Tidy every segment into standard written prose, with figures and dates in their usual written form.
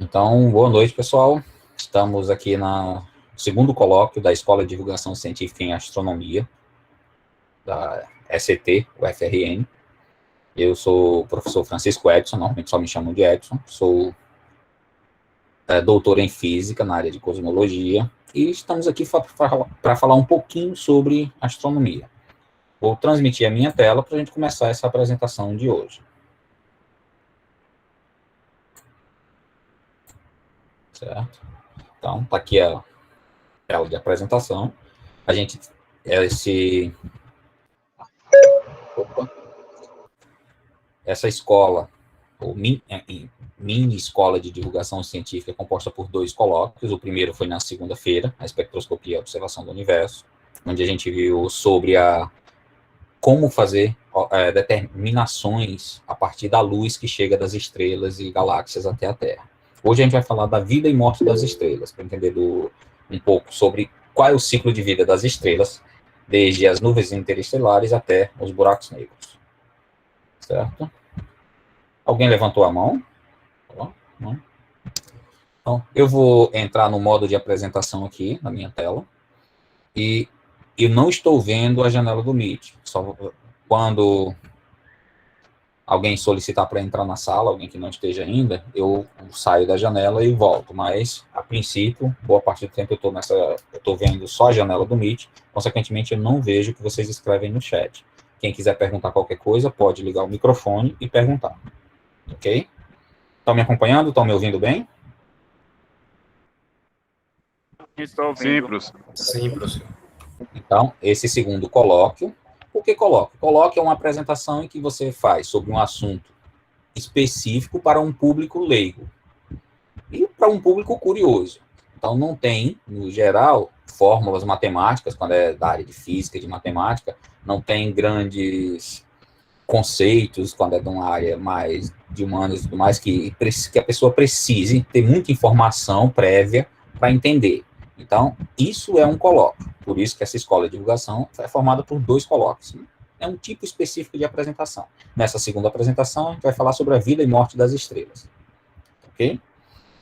Então, boa noite, pessoal. Estamos aqui no segundo colóquio da Escola de Divulgação Científica em Astronomia, da SET, UFRN. Eu sou o professor Francisco Edson, normalmente só me chamam de Edson. Sou doutor em Física, na área de Cosmologia, e estamos aqui para falar um pouquinho sobre astronomia. Vou transmitir a minha tela para a gente começar essa apresentação de hoje. Certo? Então, está aqui a tela de apresentação. A gente, essa escola, ou mini escola de divulgação científica, é composta por 2 colóquios. O primeiro foi na segunda-feira, a espectroscopia e a observação do universo, onde a gente viu sobre como fazer determinações a partir da luz que chega das estrelas e galáxias até a Terra. Hoje a gente vai falar da vida e morte das estrelas, para entender um pouco sobre qual é o ciclo de vida das estrelas, desde as nuvens interestelares até os buracos negros. Certo? Alguém levantou a mão? Não? Então, eu vou entrar no modo de apresentação aqui, na minha tela, e eu não estou vendo a janela do Meet. Só quando alguém solicitar para entrar na sala, alguém que não esteja ainda, eu saio da janela e volto, mas, a princípio, boa parte do tempo eu estou vendo só a janela do Meet, consequentemente eu não vejo o que vocês escrevem no chat. Quem quiser perguntar qualquer coisa, pode ligar o microfone e perguntar. Ok? Estão me acompanhando? Estão me ouvindo bem? Estou ouvindo. Sim, professor. Então, esse segundo colóquio. Por que colóquio? Colóquio é uma apresentação em que você faz sobre um assunto específico para um público leigo e para um público curioso. Então, não tem, no geral, fórmulas matemáticas, quando é da área de física e de matemática, não tem grandes conceitos, quando é de uma área mais de humanas e tudo mais, que a pessoa precise ter muita informação prévia para entender. Então, isso é um colóquio. Por isso que essa escola de divulgação é formada por 2 colóquios. É um tipo específico de apresentação. Nessa segunda apresentação, a gente vai falar sobre a vida e morte das estrelas. Ok?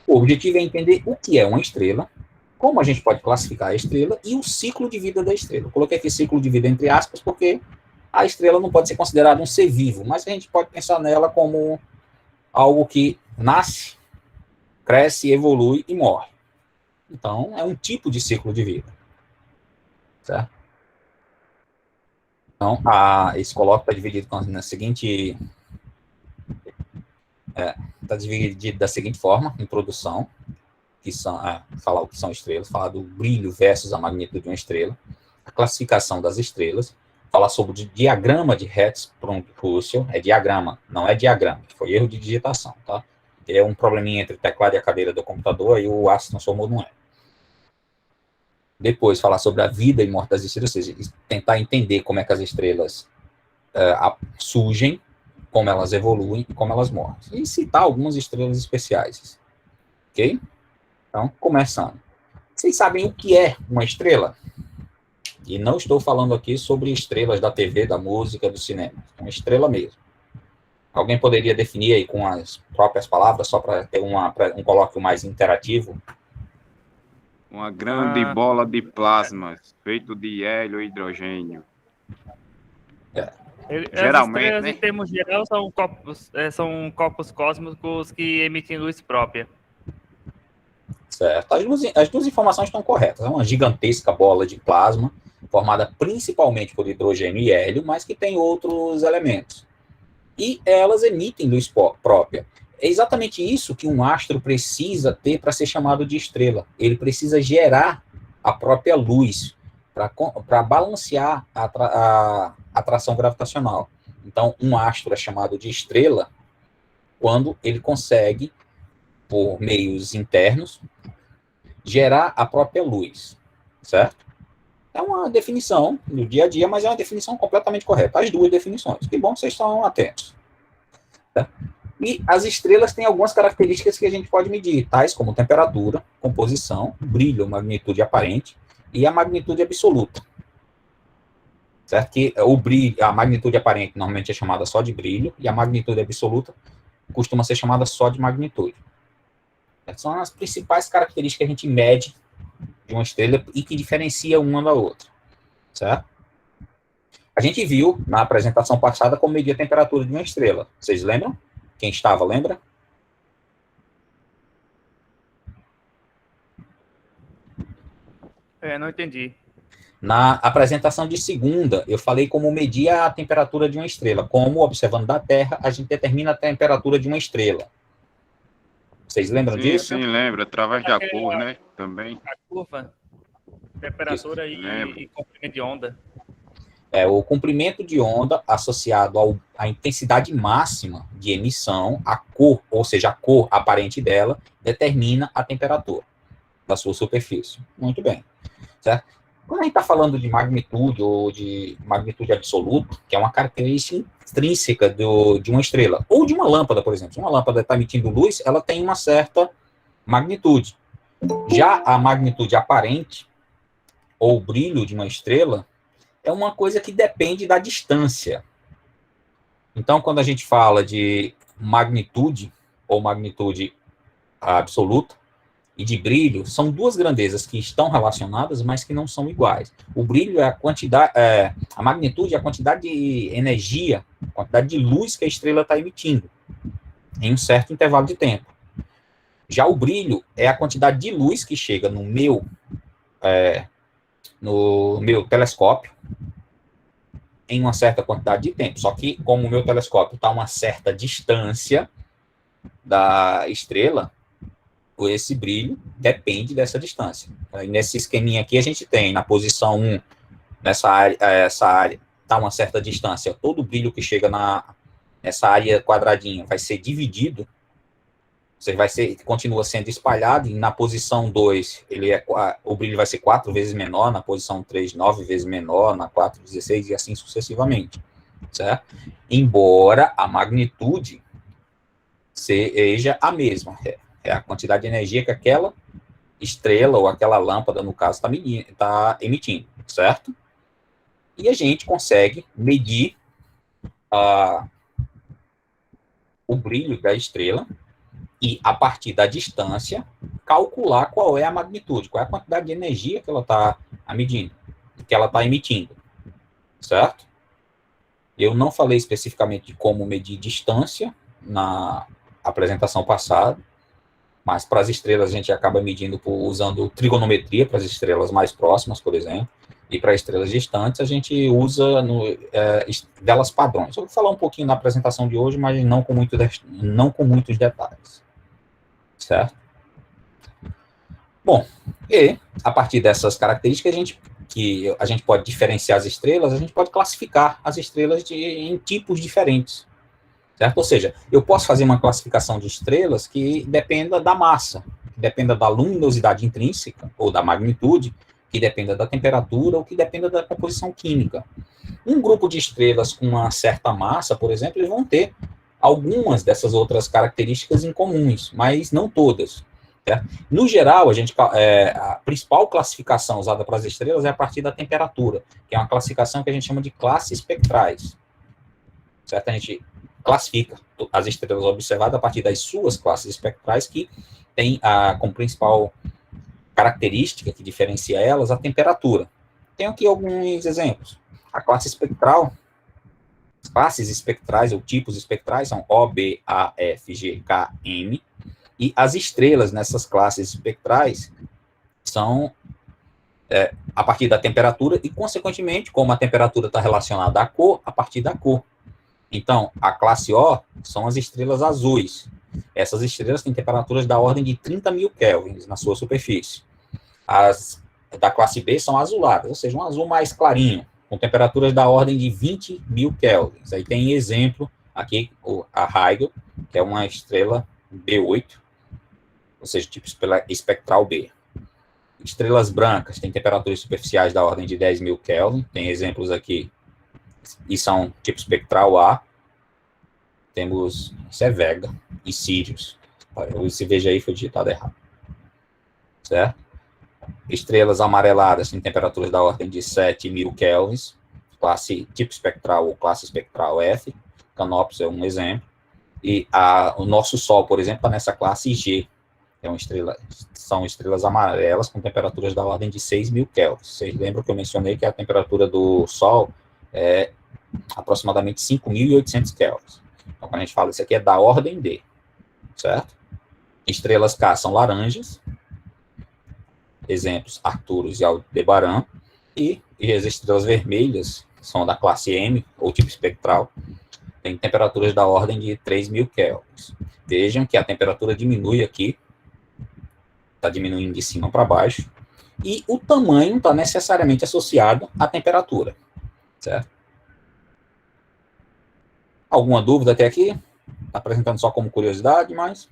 O objetivo é entender o que é uma estrela, como a gente pode classificar a estrela e o ciclo de vida da estrela. Eu coloquei aqui ciclo de vida entre aspas, porque a estrela não pode ser considerada um ser vivo, mas a gente pode pensar nela como algo que nasce, cresce, evolui e morre. Então, é um tipo de ciclo de vida. Certo? Então, esse colóquio está dividido na seguinte... Está dividido da seguinte forma: introdução, que são, falar o que são estrelas, falar do brilho versus a magnitude de uma estrela, a classificação das estrelas, falar sobre o diagrama de Hertz-Russell, é diagrama, não é diagrama, foi erro de digitação, tá? É um probleminha entre o teclado e a cadeira do computador, e o A se transformou num E. Depois, falar sobre a vida e morte das estrelas, ou seja, tentar entender como é que as estrelas surgem, como elas evoluem e como elas morrem. E citar algumas estrelas especiais. Ok? Então, começando. Vocês sabem o que é uma estrela? E não estou falando aqui sobre estrelas da TV, da música, do cinema. É uma estrela mesmo. Alguém poderia definir aí com as próprias palavras, só para ter um colóquio mais interativo? Uma grande bola de plasma feito de hélio e hidrogênio. Geralmente, as estrelas, né? Em termos geral, são corpos cósmicos que emitem luz própria. Certo. As duas informações estão corretas. É uma gigantesca bola de plasma, formada principalmente por hidrogênio e hélio, mas que tem outros elementos. E elas emitem luz própria. É exatamente isso que um astro precisa ter para ser chamado de estrela. Ele precisa gerar a própria luz para balancear a atração gravitacional. Então, um astro é chamado de estrela quando ele consegue, por meios internos, gerar a própria luz, certo? É uma definição do dia a dia, mas é uma definição completamente correta. As duas definições. Que bom que vocês estão atentos. Tá? E as estrelas têm algumas características que a gente pode medir, tais como temperatura, composição, brilho, magnitude aparente e a magnitude absoluta. Certo? Que o brilho, a magnitude aparente normalmente é chamada só de brilho e a magnitude absoluta costuma ser chamada só de magnitude. São as principais características que a gente mede de uma estrela e que diferencia uma da outra, certo? A gente viu na apresentação passada como medir a temperatura de uma estrela. Vocês lembram? Quem estava, lembra? Não entendi. Na apresentação de segunda, eu falei como medir a temperatura de uma estrela. Como, observando da Terra, a gente determina a temperatura de uma estrela. Vocês lembram disso? Sim, lembro. Através da cor, né? Também. A curva, temperatura e comprimento de onda. O comprimento de onda associado à intensidade máxima de emissão, a cor, ou seja, a cor aparente dela, determina a temperatura da sua superfície. Muito bem. Certo? Quando a gente está falando de magnitude ou de magnitude absoluta, que é uma característica intrínseca de uma estrela, ou de uma lâmpada, por exemplo. Se uma lâmpada está emitindo luz, ela tem uma certa magnitude. Já a magnitude aparente, ou brilho de uma estrela, é uma coisa que depende da distância. Então, quando a gente fala de magnitude, ou magnitude absoluta, e de brilho, são duas grandezas que estão relacionadas, mas que não são iguais. O brilho é a quantidade, a magnitude é a quantidade de energia, a quantidade de luz que a estrela está emitindo, em um certo intervalo de tempo. Já o brilho é a quantidade de luz que chega no meu telescópio, em uma certa quantidade de tempo. Só que, como o meu telescópio está a uma certa distância da estrela, esse brilho depende dessa distância. E nesse esqueminha aqui, a gente tem, na posição 1, essa área está a uma certa distância. Todo o brilho que chega nessa área quadradinha vai ser dividido, continua sendo espalhado, e na posição 2, o brilho vai ser 4 vezes menor, na posição 3, 9 vezes menor, na 4, 16, e assim sucessivamente. Certo? Embora a magnitude seja a mesma, é a quantidade de energia que aquela estrela, ou aquela lâmpada, no caso, está emitindo, certo? E a gente consegue medir o brilho da estrela e, a partir da distância, calcular qual é a magnitude, qual é a quantidade de energia que ela está medindo, que ela está emitindo, certo? Eu não falei especificamente de como medir distância na apresentação passada, mas para as estrelas a gente acaba medindo usando trigonometria para as estrelas mais próximas, por exemplo, e para estrelas distantes a gente usa velas padrões. Eu vou falar um pouquinho na apresentação de hoje, mas não com muitos detalhes. Certo? Bom, e a partir dessas características que a gente pode diferenciar as estrelas, a gente pode classificar as estrelas em tipos diferentes. Certo? Ou seja, eu posso fazer uma classificação de estrelas que dependa da massa, que dependa da luminosidade intrínseca, ou da magnitude, que dependa da temperatura, ou que dependa da composição química. Um grupo de estrelas com uma certa massa, por exemplo, eles vão ter algumas dessas outras características em comuns, mas não todas. Certo? No geral, a principal classificação usada para as estrelas é a partir da temperatura, que é uma classificação que a gente chama de classes espectrais. Certo? A gente classifica as estrelas observadas a partir das suas classes espectrais, que tem como principal característica que diferencia elas a temperatura. Tenho aqui alguns exemplos. A classe espectral, as classes espectrais ou tipos espectrais são O, B, A, F, G, K, M, e as estrelas nessas classes espectrais são a partir da temperatura e, consequentemente, como a temperatura está relacionada à cor, a partir da cor. Então, a classe O são as estrelas azuis. Essas estrelas têm temperaturas da ordem de 30 mil kelvins na sua superfície. As da classe B são azuladas, ou seja, um azul mais clarinho, com temperaturas da ordem de 20 mil kelvins. Aí tem exemplo aqui, a Rigel, que é uma estrela B8, ou seja, tipo espectral B. Estrelas brancas têm temperaturas superficiais da ordem de 10 mil kelvin. Tem exemplos aqui, e são tipo espectral A. Temos, isso é Vega e Sirius. Esse veja aí foi digitado errado. Certo? Estrelas amareladas têm temperaturas da ordem de 7 mil kelvins. Classe tipo espectral ou classe espectral F. Canopus é um exemplo. E o nosso Sol, por exemplo, está nessa classe G, São estrelas amarelas com temperaturas da ordem de 6.000 kelvins. Vocês lembram que eu mencionei que a temperatura do Sol é aproximadamente 5.800 kelvins. Então, quando a gente fala isso aqui, é da ordem de, certo? Estrelas K são laranjas, exemplos, Arcturus e Aldebaran, e as estrelas vermelhas são da classe M, ou tipo espectral, tem temperaturas da ordem de 3.000 kelvins. Vejam que a temperatura diminui aqui, está diminuindo de cima para baixo, e o tamanho está necessariamente associado à temperatura, certo? Alguma dúvida até aqui? Está apresentando só como curiosidade, mas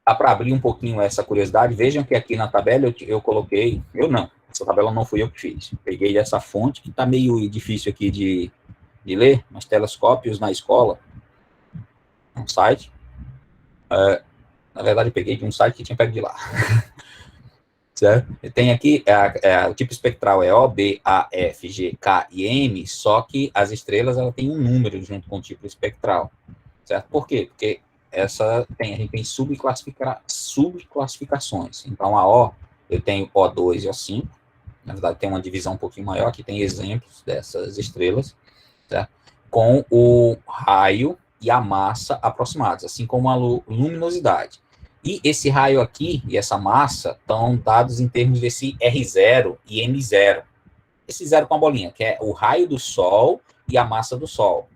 dá para abrir um pouquinho essa curiosidade. Vejam que aqui na tabela eu coloquei, essa tabela não fui eu que fiz. Peguei essa fonte, que está meio difícil aqui de ler, mas telescópios na escola, um site. Na verdade, eu peguei de um site que tinha pego de lá. Certo? Tem aqui, o tipo espectral é O, B, A, F, G, K e M, só que as estrelas ela tem um número junto com o tipo espectral. Certo? Por quê? Porque a gente tem subclassificações. Então, a O, eu tenho O2 e O5. Na verdade, tem uma divisão um pouquinho maior. Aqui tem exemplos dessas estrelas, certo? Com o raio e a massa aproximados, assim como a luminosidade. E esse raio aqui e essa massa estão dados em termos desse R0 e M0. Esse zero com a bolinha, que é o raio do Sol e a massa do Sol.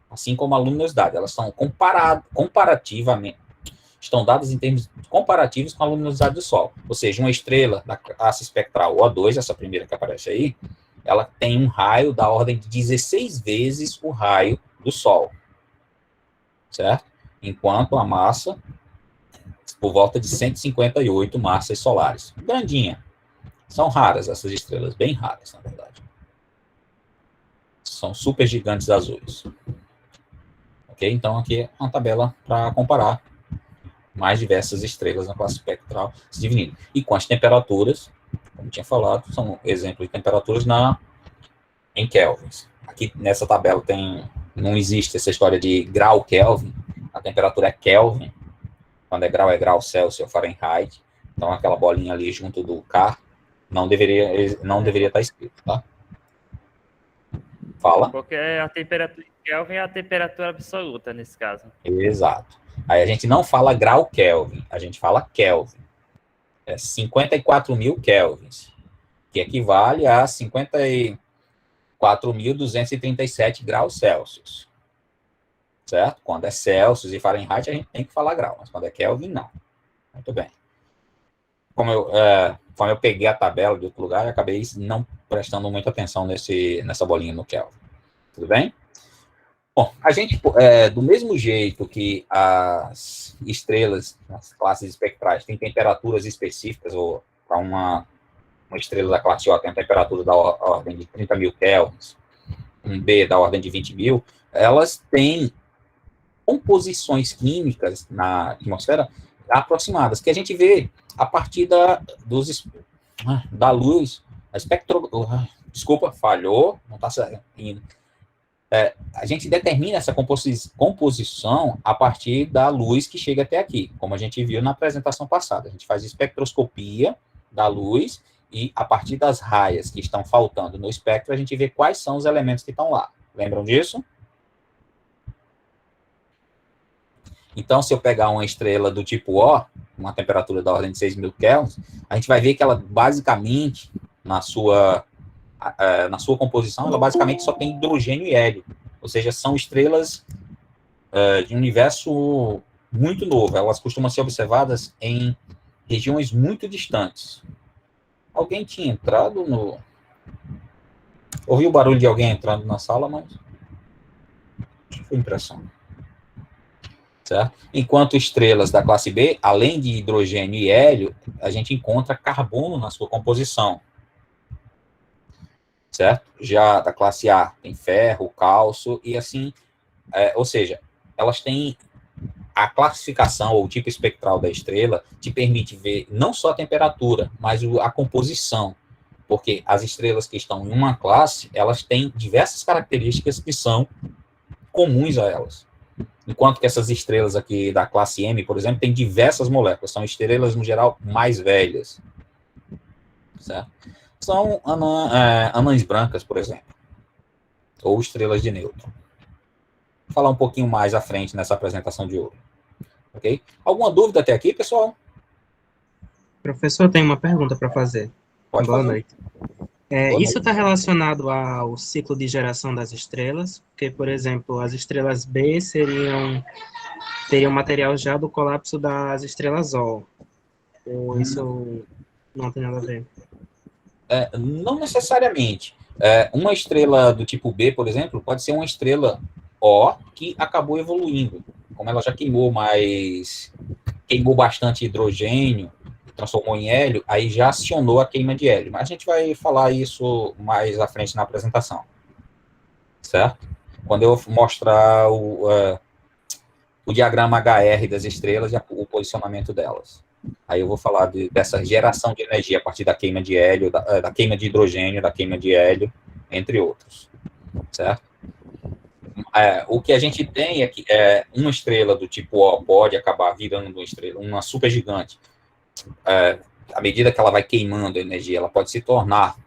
Assim como a luminosidade. Elas são comparativamente, estão dadas em termos comparativos com a luminosidade do Sol. Ou seja, uma estrela da classe espectral O2, essa primeira que aparece aí, ela tem um raio da ordem de 16 vezes o raio do Sol. Certo? Enquanto a massa, por volta de 158 massas solares. Grandinha. São raras essas estrelas, bem raras, na verdade. São super gigantes azuis. Ok? Então, aqui é uma tabela para comparar mais diversas estrelas na classe espectral se dividindo. E com as temperaturas, como tinha falado, são exemplos de temperaturas em kelvins. Aqui nessa tabela não existe essa história de grau Kelvin, a temperatura é Kelvin. Quando é grau Celsius ou Fahrenheit. Então, aquela bolinha ali junto do K não deveria estar escrito, tá? Fala. Porque a temperatura em Kelvin é a temperatura absoluta, nesse caso. Exato. Aí a gente não fala grau Kelvin, a gente fala Kelvin. É 54.000 kelvins, que equivale a 54.237 graus Celsius. Certo? Quando é Celsius e Fahrenheit, a gente tem que falar grau, mas quando é Kelvin, não. Muito bem. Como eu peguei a tabela de outro lugar, eu acabei não prestando muita atenção nessa bolinha no Kelvin. Tudo bem? Bom, a gente, do mesmo jeito que as estrelas, as classes espectrais, têm temperaturas específicas, ou para uma estrela da classe O tem a temperatura da ordem de 30.000 kelvins, um B da ordem de 20.000, elas têm composições químicas na atmosfera aproximadas, que a gente vê a partir da luz, desculpa, falhou, não está saindo. A gente determina essa composição a partir da luz que chega até aqui, como a gente viu na apresentação passada. A gente faz espectroscopia da luz e, a partir das raias que estão faltando no espectro, a gente vê quais são os elementos que estão lá. Lembram disso? Então, se eu pegar uma estrela do tipo O, uma temperatura da ordem de 6.000 kelvins, a gente vai ver que ela, basicamente, na sua composição, ela basicamente só tem hidrogênio e hélio. Ou seja, são estrelas de um universo muito novo. Elas costumam ser observadas em regiões muito distantes. Alguém tinha entrado no... Ouvi o barulho de alguém entrando na sala, mas... Acho que foi impressão. Certo? Enquanto estrelas da classe B, além de hidrogênio e hélio, a gente encontra carbono na sua composição. Certo? Já da classe A tem ferro, cálcio e assim, ou seja, elas têm a classificação ou o tipo espectral da estrela te permite ver não só a temperatura, mas a composição, porque as estrelas que estão em uma classe, elas têm diversas características que são comuns a elas. Enquanto que essas estrelas aqui da classe M, por exemplo, tem diversas moléculas, são estrelas, no geral, mais velhas. Certo? São anãs brancas, por exemplo, ou estrelas de nêutron. Vou falar um pouquinho mais à frente nessa apresentação de hoje. Ok? Alguma dúvida até aqui, pessoal? Professor, eu tenho uma pergunta para fazer. Pode Boa fazer. noite. Boa Isso noite. está relacionado ao ciclo de geração das estrelas? Porque, por exemplo, as estrelas B teriam material já do colapso das estrelas O. Ou isso não tem nada a ver? Não necessariamente. Uma estrela do tipo B, por exemplo, pode ser uma estrela O que acabou evoluindo. Como ela já queimou bastante hidrogênio, transformou em hélio, aí já acionou a queima de hélio. Mas a gente vai falar isso mais à frente na apresentação. Certo? Quando eu mostrar o diagrama HR das estrelas e o posicionamento delas. Aí eu vou falar dessa geração de energia a partir da queima de hélio, da queima de hidrogênio, da queima de hélio, entre outros. Certo? O que a gente tem é que uma estrela do tipo O pode acabar virando uma estrela, uma supergigante. À medida que ela vai queimando energia, ela pode se tornar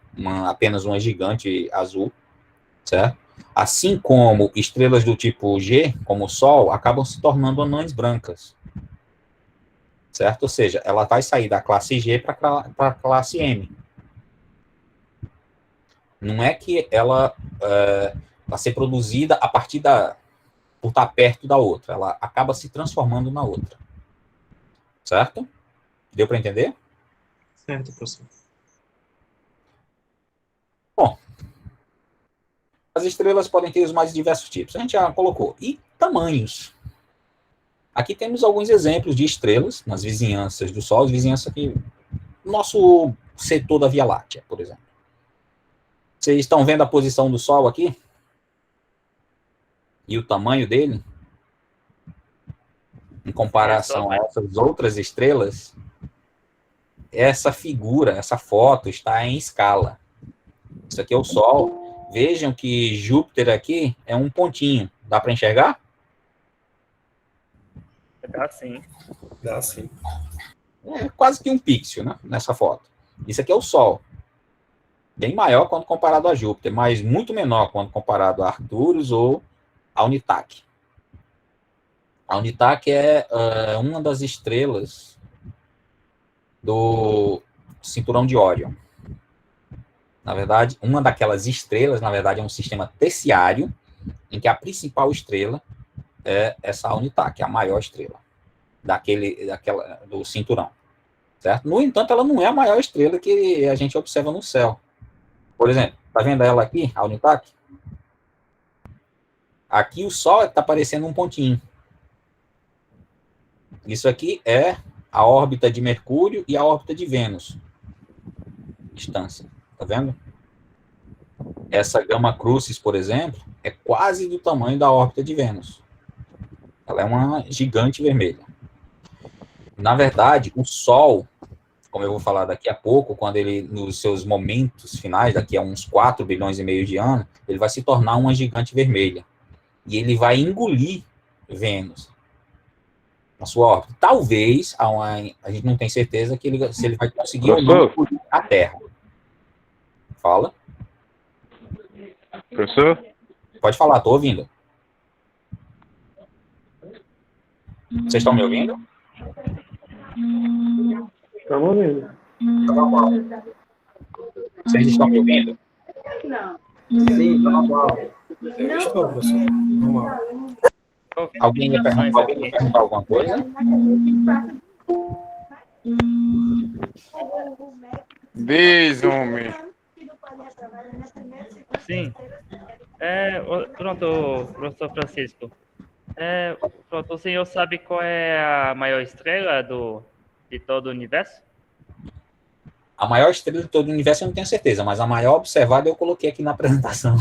apenas uma gigante azul, certo? Assim como estrelas do tipo G, como o Sol, acabam se tornando anãs brancas, certo? Ou seja, ela vai sair da classe G para a classe M. Não é que ela vai ser produzida a partir por estar perto da outra, ela acaba se transformando na outra, certo? Deu para entender? Certo, professor. Bom, as estrelas podem ter os mais diversos tipos, a gente já colocou. E tamanhos. Aqui temos alguns exemplos de estrelas nas vizinhanças do Sol, vizinhança aqui, nosso setor da Via Láctea, por exemplo. Vocês estão vendo a posição do Sol aqui? E o tamanho dele? Em comparação a essas outras estrelas, essa figura, essa foto está em escala. Isso aqui é o Sol. Vejam que Júpiter aqui é um pontinho. Dá para enxergar? Dá sim. Dá sim. É quase que um pixel, né, nessa foto. Isso aqui é o Sol. Bem maior quando comparado a Júpiter, mas muito menor quando comparado a Arcturus ou a Unitac. A Unitac é uma das estrelas do cinturão de Órion. Na verdade, uma daquelas estrelas, na verdade, é um sistema terciário, em que a principal estrela é essa Unitac, a maior estrela do cinturão. Certo? No entanto, ela não é a maior estrela que a gente observa no céu. Por exemplo, tá vendo ela aqui, a Unitac? Aqui o Sol está parecendo um pontinho. Isso aqui é a órbita de Mercúrio e a órbita de Vênus. Distância. Tá vendo? Essa Gama Crucis, por exemplo, é quase do tamanho da órbita de Vênus. Ela é uma gigante vermelha. Na verdade, o Sol, como eu vou falar daqui a pouco, quando ele, nos seus momentos finais, daqui a uns 4 bilhões e meio de anos, ele vai se tornar uma gigante vermelha. E ele vai engolir Vênus na sua órbita. Talvez, a gente não tem certeza se ele vai conseguir ou não engolir a Terra. Fala. Professor? Pode falar, estou ouvindo. Vocês estão me ouvindo? Estamos ouvindo. Vocês estão me ouvindo? Não. Sim, normal. Eu estou, professor. Normal. Alguém ia perguntar alguma coisa? Diz, homem. Sim. Pronto, professor Francisco. Pronto, o senhor sabe qual é a maior estrela de todo o universo? A maior estrela de todo o universo eu não tenho certeza, mas a maior observada eu coloquei aqui na apresentação.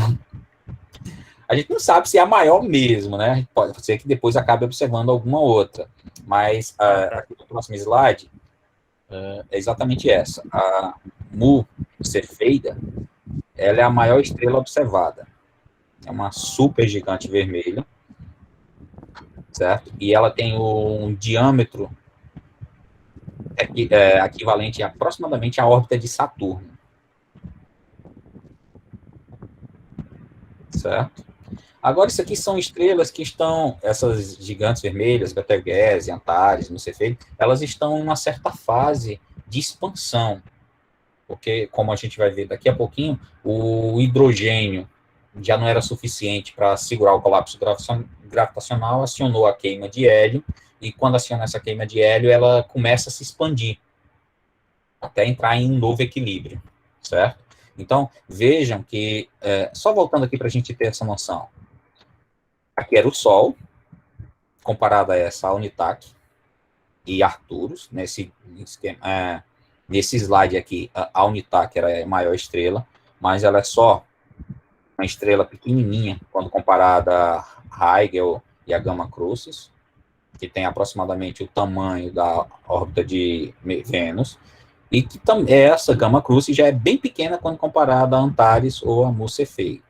A gente não sabe se é a maior mesmo, né? Pode ser que depois acabe observando alguma outra. Mas aqui no próximo slide é exatamente essa. A Mu Cefeida, ela é a maior estrela observada. É uma super gigante vermelha. certo? E ela tem um diâmetro equivalente aproximadamente à órbita de Saturno, certo? Agora, isso aqui são estrelas que estão, essas gigantes vermelhas, Betelgeuse, Antares, não sei o que, elas estão em uma certa fase de expansão, porque, como a gente vai ver daqui a pouquinho, o hidrogênio já não era suficiente para segurar o colapso gravitacional, acionou a queima de hélio, e quando aciona essa queima de hélio, ela começa a se expandir, até entrar em um novo equilíbrio, certo? Então, vejam que, só voltando aqui para a gente ter essa noção, aqui era o Sol, comparado a essa Alnitak e Arcturus, nesse slide aqui, a Alnitak era a maior estrela, mas ela é só uma estrela pequenininha, quando comparada a Rigel e a Gamma Crucis, que tem aproximadamente o tamanho da órbita de Vênus, e que essa Gamma Crucis já é bem pequena quando comparada a Antares ou a Mursefeida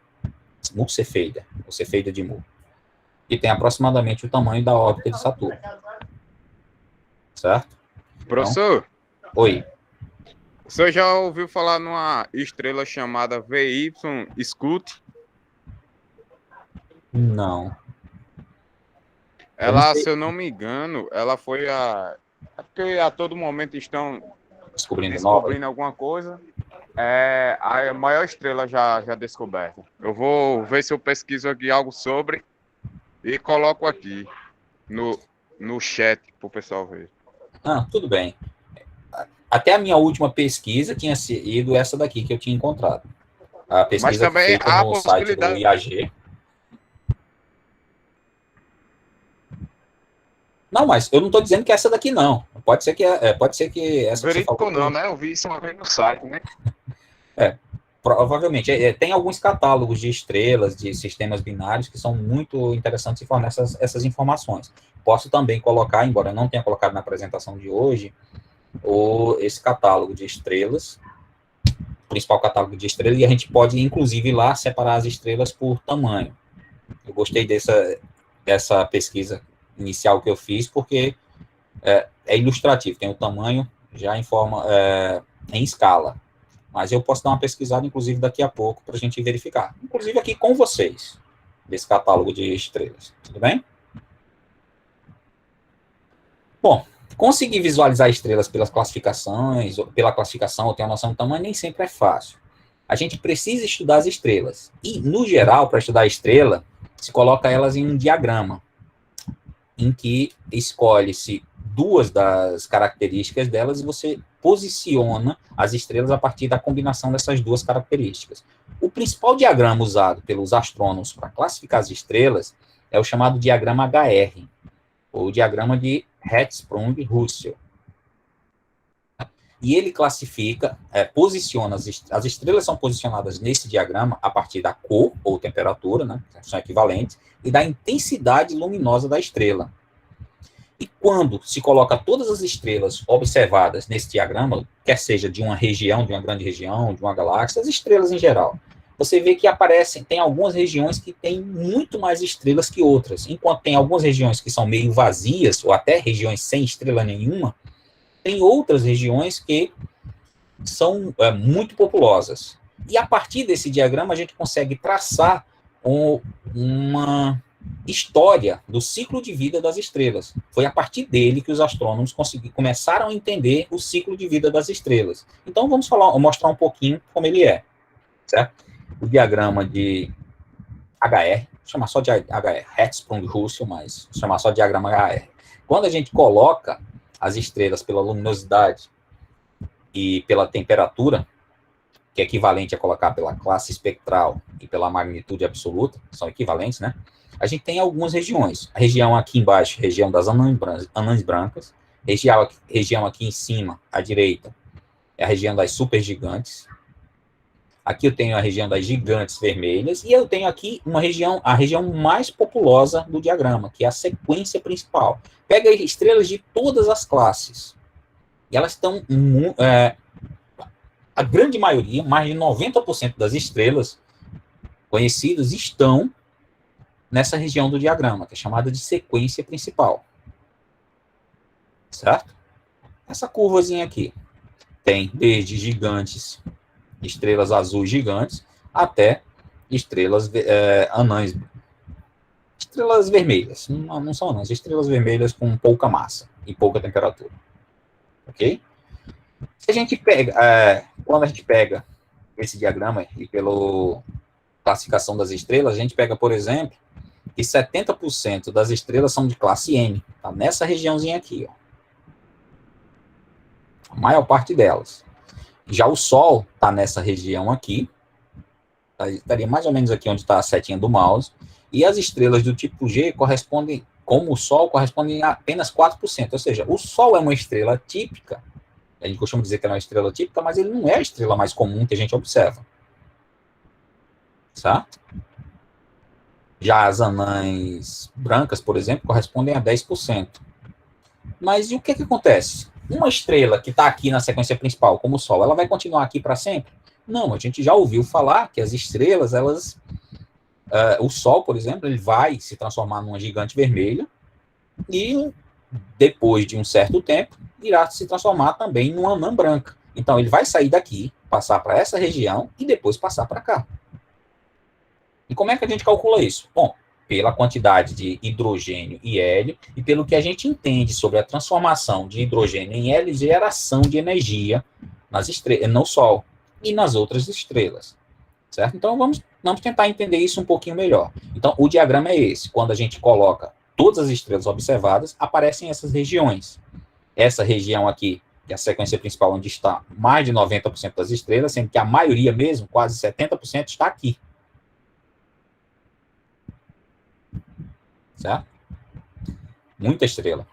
de Mu, que tem aproximadamente o tamanho da órbita de Saturno. Certo? Professor, então, oi. Você já ouviu falar numa estrela chamada VY Scout? Não. Ela, se eu não me engano, ela foi porque a todo momento estão descobrindo alguma coisa. É a maior estrela já descoberta. Eu vou ver se eu pesquiso aqui algo sobre e coloco aqui no chat para o pessoal ver. Tudo bem. Até a minha última pesquisa tinha sido essa daqui que eu tinha encontrado. A pesquisa mas também feita há no site do IAG. Não, mas eu não estou dizendo que é essa daqui não. Pode ser que essa verídico que você falou, não, né? Eu vi isso uma vez no site, né? Provavelmente. Tem alguns catálogos de estrelas, de sistemas binários, que são muito interessantes e fornecem essas informações. Posso também colocar, embora eu não tenha colocado na apresentação de hoje, esse catálogo de estrelas, o principal catálogo de estrelas, e a gente pode, inclusive, ir lá separar as estrelas por tamanho. Eu gostei dessa pesquisa inicial que eu fiz, porque é ilustrativo, tem o tamanho já em escala. Mas eu posso dar uma pesquisada, inclusive, daqui a pouco, para a gente verificar. Inclusive aqui com vocês, desse catálogo de estrelas. Tudo bem? Bom, conseguir visualizar estrelas pela classificação, ou ter uma noção do tamanho, nem sempre é fácil. A gente precisa estudar as estrelas. E, no geral, para estudar a estrela, se coloca elas em um diagrama, em que escolhe-se duas das características delas e você posiciona as estrelas a partir da combinação dessas duas características. O principal diagrama usado pelos astrônomos para classificar as estrelas é o chamado diagrama HR, ou diagrama de Hertzsprung-Russell. E ele classifica, posiciona, as estrelas são posicionadas nesse diagrama a partir da cor, ou temperatura, né, são equivalentes, e da intensidade luminosa da estrela. E quando se coloca todas as estrelas observadas nesse diagrama, quer seja de uma região, de uma grande região, de uma galáxia, as estrelas em geral, você vê que tem algumas regiões que têm muito mais estrelas que outras, enquanto tem algumas regiões que são meio vazias, ou até regiões sem estrela nenhuma, tem outras regiões que são muito populosas. E a partir desse diagrama a gente consegue traçar uma história do ciclo de vida das estrelas. Foi a partir dele que os astrônomos começaram a entender o ciclo de vida das estrelas. Então vamos mostrar um pouquinho como ele é, certo? O diagrama de HR, chamar só de HR, Hertzsprung-Russell, mas chamar só de diagrama HR. Quando a gente coloca as estrelas pela luminosidade e pela temperatura, que é equivalente a colocar pela classe espectral e pela magnitude absoluta, são equivalentes, né? A gente tem algumas regiões. A região aqui embaixo, região das anãs brancas. Região aqui em cima, à direita, é a região das supergigantes. Aqui eu tenho a região das gigantes vermelhas. E eu tenho aqui a região mais populosa do diagrama, que é a sequência principal. Pega estrelas de todas as classes. E elas estão... a grande maioria, mais de 90% das estrelas conhecidas estão nessa região do diagrama, que é chamada de sequência principal. Certo? Essa curvazinha aqui tem desde gigantes, estrelas azuis gigantes, até estrelas anãs, estrelas vermelhas. Não são anãs, estrelas vermelhas com pouca massa e pouca temperatura. Ok? Se a gente pega, quando a gente pega esse diagrama e pela classificação das estrelas, a gente pega, por exemplo, que 70% das estrelas são de classe M, tá? Nessa regiãozinha aqui, ó. A maior parte delas. Já o Sol está nessa região aqui, estaria mais ou menos aqui onde está a setinha do mouse, e as estrelas do tipo G correspondem, como o Sol, correspondem a apenas 4%, ou seja, o Sol é uma estrela típica, a gente costuma dizer que ela é uma estrela típica, mas ele não é a estrela mais comum que a gente observa. Certo? Já as anãs brancas, por exemplo, correspondem a 10%. Mas e o que acontece? Uma estrela que está aqui na sequência principal, como o Sol, ela vai continuar aqui para sempre? Não, a gente já ouviu falar que as estrelas, elas... o Sol, por exemplo, ele vai se transformar numa gigante vermelha e, depois de um certo tempo, irá se transformar também numa anã branca. Então, ele vai sair daqui, passar para essa região e depois passar para cá. E como é que a gente calcula isso? Bom, pela quantidade de hidrogênio e hélio, e pelo que a gente entende sobre a transformação de hidrogênio em hélio e geração de energia no Sol e nas outras estrelas. Certo? Então, vamos tentar entender isso um pouquinho melhor. Então, o diagrama é esse. Quando a gente coloca todas as estrelas observadas, aparecem essas regiões. Essa região aqui, que é a sequência principal, onde está mais de 90% das estrelas, sendo que a maioria mesmo, quase 70%, está aqui. Certo? Muita estrela.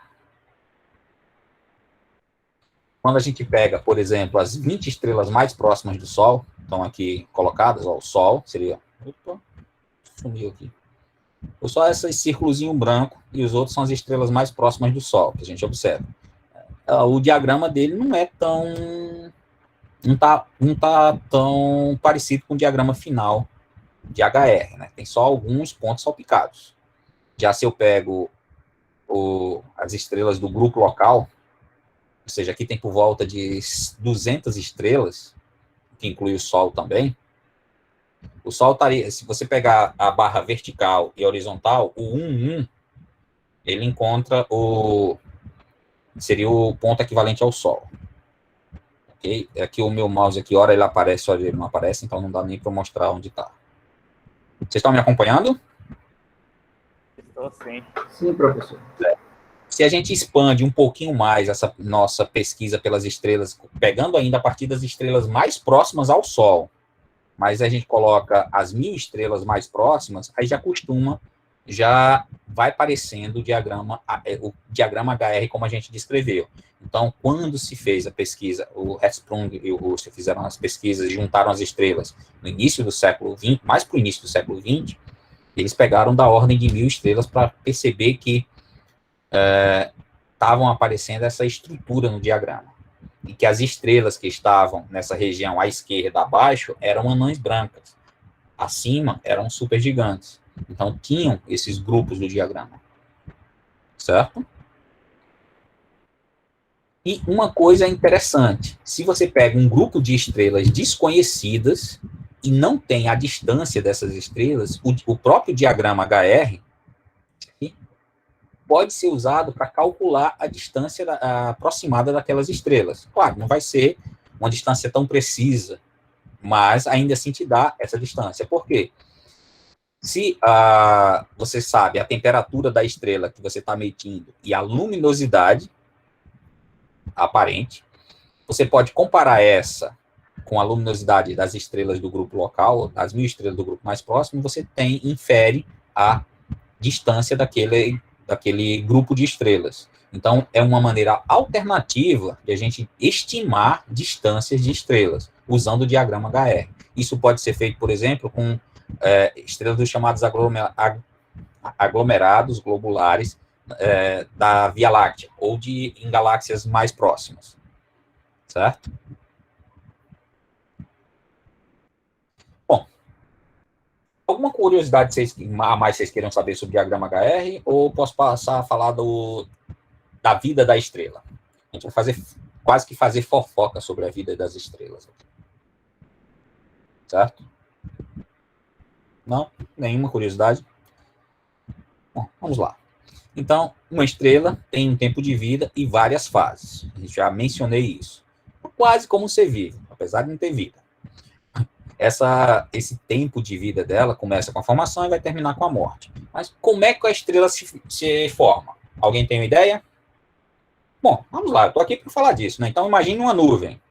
Quando a gente pega, por exemplo, as 20 estrelas mais próximas do Sol, estão aqui colocadas, ó, o Sol seria... Opa, sumiu aqui. O Sol é esse círculozinho branco, e os outros são as estrelas mais próximas do Sol, que a gente observa. O diagrama dele não é tão... Não tá tão parecido com o diagrama final de HR, né? Tem só alguns pontos salpicados. Já se eu pego as estrelas do grupo local, ou seja, aqui tem por volta de 200 estrelas, que inclui o Sol também. O Sol estaria, se você pegar a barra vertical e horizontal, o 1, ele encontra seria o ponto equivalente ao Sol. Ok? Aqui o meu mouse aqui, ora ele aparece, ora ele não aparece, então não dá nem para mostrar onde está. Vocês estão me acompanhando? Estou sim. Sim, professor. Se a gente expande um pouquinho mais essa nossa pesquisa pelas estrelas, pegando ainda a partir das estrelas mais próximas ao Sol, mas a gente coloca as 1000 estrelas mais próximas, aí já vai aparecendo o diagrama HR como a gente descreveu. Então, quando se fez a pesquisa, o Hertzsprung e o Russell fizeram as pesquisas e juntaram as estrelas no início do século XX, mais para o início do século XX, eles pegaram da ordem de 1000 estrelas para perceber que estavam aparecendo essa estrutura no diagrama. E que as estrelas que estavam nessa região à esquerda, abaixo, eram anãs brancas. Acima, eram supergigantes. Então, tinham esses grupos do diagrama. Certo? E uma coisa interessante, se você pega um grupo de estrelas desconhecidas e não tem a distância dessas estrelas, o próprio diagrama HR pode ser usado para calcular a distância aproximada daquelas estrelas. Claro, não vai ser uma distância tão precisa, mas ainda assim te dá essa distância. Por quê? Se você sabe a temperatura da estrela que você está medindo e a luminosidade aparente, você pode comparar essa com a luminosidade das estrelas do grupo local, das 1000 estrelas do grupo mais próximo, você infere a distância daquele grupo de estrelas. Então, é uma maneira alternativa de a gente estimar distâncias de estrelas, usando o diagrama HR. Isso pode ser feito, por exemplo, com estrelas dos chamados aglomerados globulares da Via Láctea, ou em galáxias mais próximas. Certo? Bom, Alguma curiosidade a mais vocês queiram saber sobre o diagrama HR, ou posso passar a falar da vida da estrela? A gente vai quase que fazer fofoca sobre a vida das estrelas. Certo? Não? Nenhuma curiosidade? Bom, vamos lá. Então, uma estrela tem um tempo de vida e várias fases. A gente já mencionei isso. Quase como um ser vivo, apesar de não ter vida. Esse tempo de vida dela começa com a formação e vai terminar com a morte. Mas como é que a estrela se forma? Alguém tem uma ideia? Bom, vamos lá, eu estou aqui para falar disso, né? Então, imagine uma nuvem.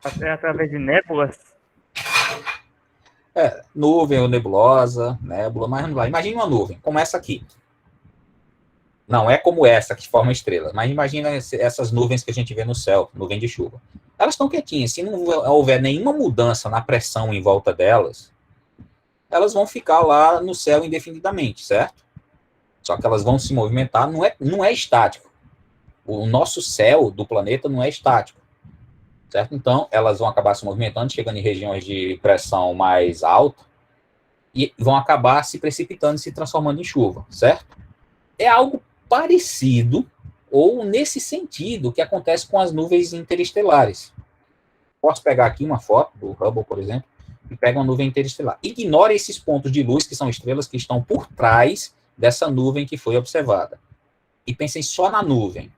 Através de nébulas? Nuvem ou nebulosa, nébula, mas vamos lá. Imagine uma nuvem, como essa aqui. Não é como essa que forma estrela, mas imagina essas nuvens que a gente vê no céu, nuvem de chuva. Elas estão quietinhas. Se não houver nenhuma mudança na pressão em volta delas, elas vão ficar lá no céu indefinidamente, certo? Só que elas vão se movimentar, não é estático. O nosso céu do planeta não é estático, certo? Então, elas vão acabar se movimentando, chegando em regiões de pressão mais alta, e vão acabar se precipitando e se transformando em chuva, certo? É algo parecido, ou nesse sentido, que acontece com as nuvens interestelares. Posso pegar aqui uma foto do Hubble, por exemplo, e pega uma nuvem interestelar. Ignore esses pontos de luz, que são estrelas que estão por trás dessa nuvem que foi observada. E pensem só na nuvem.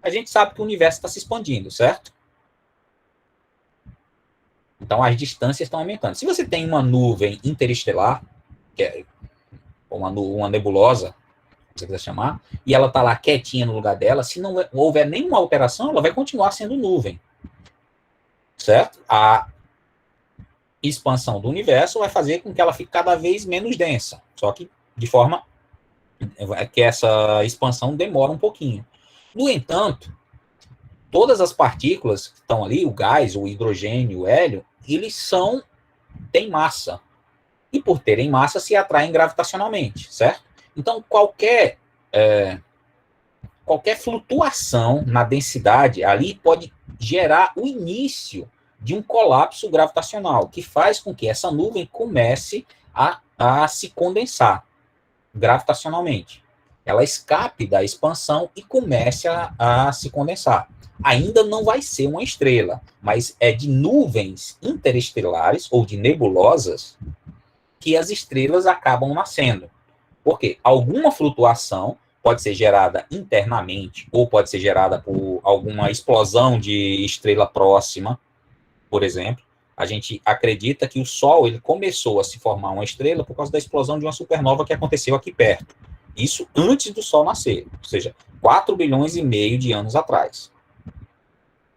A gente sabe que o universo está se expandindo, certo? Então, as distâncias estão aumentando. Se você tem uma nuvem interestelar, que é uma nebulosa, se você quiser chamar, e ela está lá quietinha no lugar dela, se não houver nenhuma alteração, ela vai continuar sendo nuvem. Certo? A expansão do universo vai fazer com que ela fique cada vez menos densa. Só que de forma que essa expansão demora um pouquinho. No entanto, todas as partículas que estão ali, o gás, o hidrogênio, o hélio, eles têm massa. E por terem massa, se atraem gravitacionalmente, certo? Então, qualquer flutuação na densidade ali pode gerar o início de um colapso gravitacional, que faz com que essa nuvem comece a se condensar gravitacionalmente. Ela escape da expansão e comece a se condensar. Ainda não vai ser uma estrela, mas é de nuvens interestelares ou de nebulosas que as estrelas acabam nascendo. Por quê? Alguma flutuação pode ser gerada internamente ou pode ser gerada por alguma explosão de estrela próxima, por exemplo. A gente acredita que o Sol ele começou a se formar uma estrela por causa da explosão de uma supernova que aconteceu aqui perto. Isso antes do Sol nascer, ou seja, 4 bilhões e meio de anos atrás.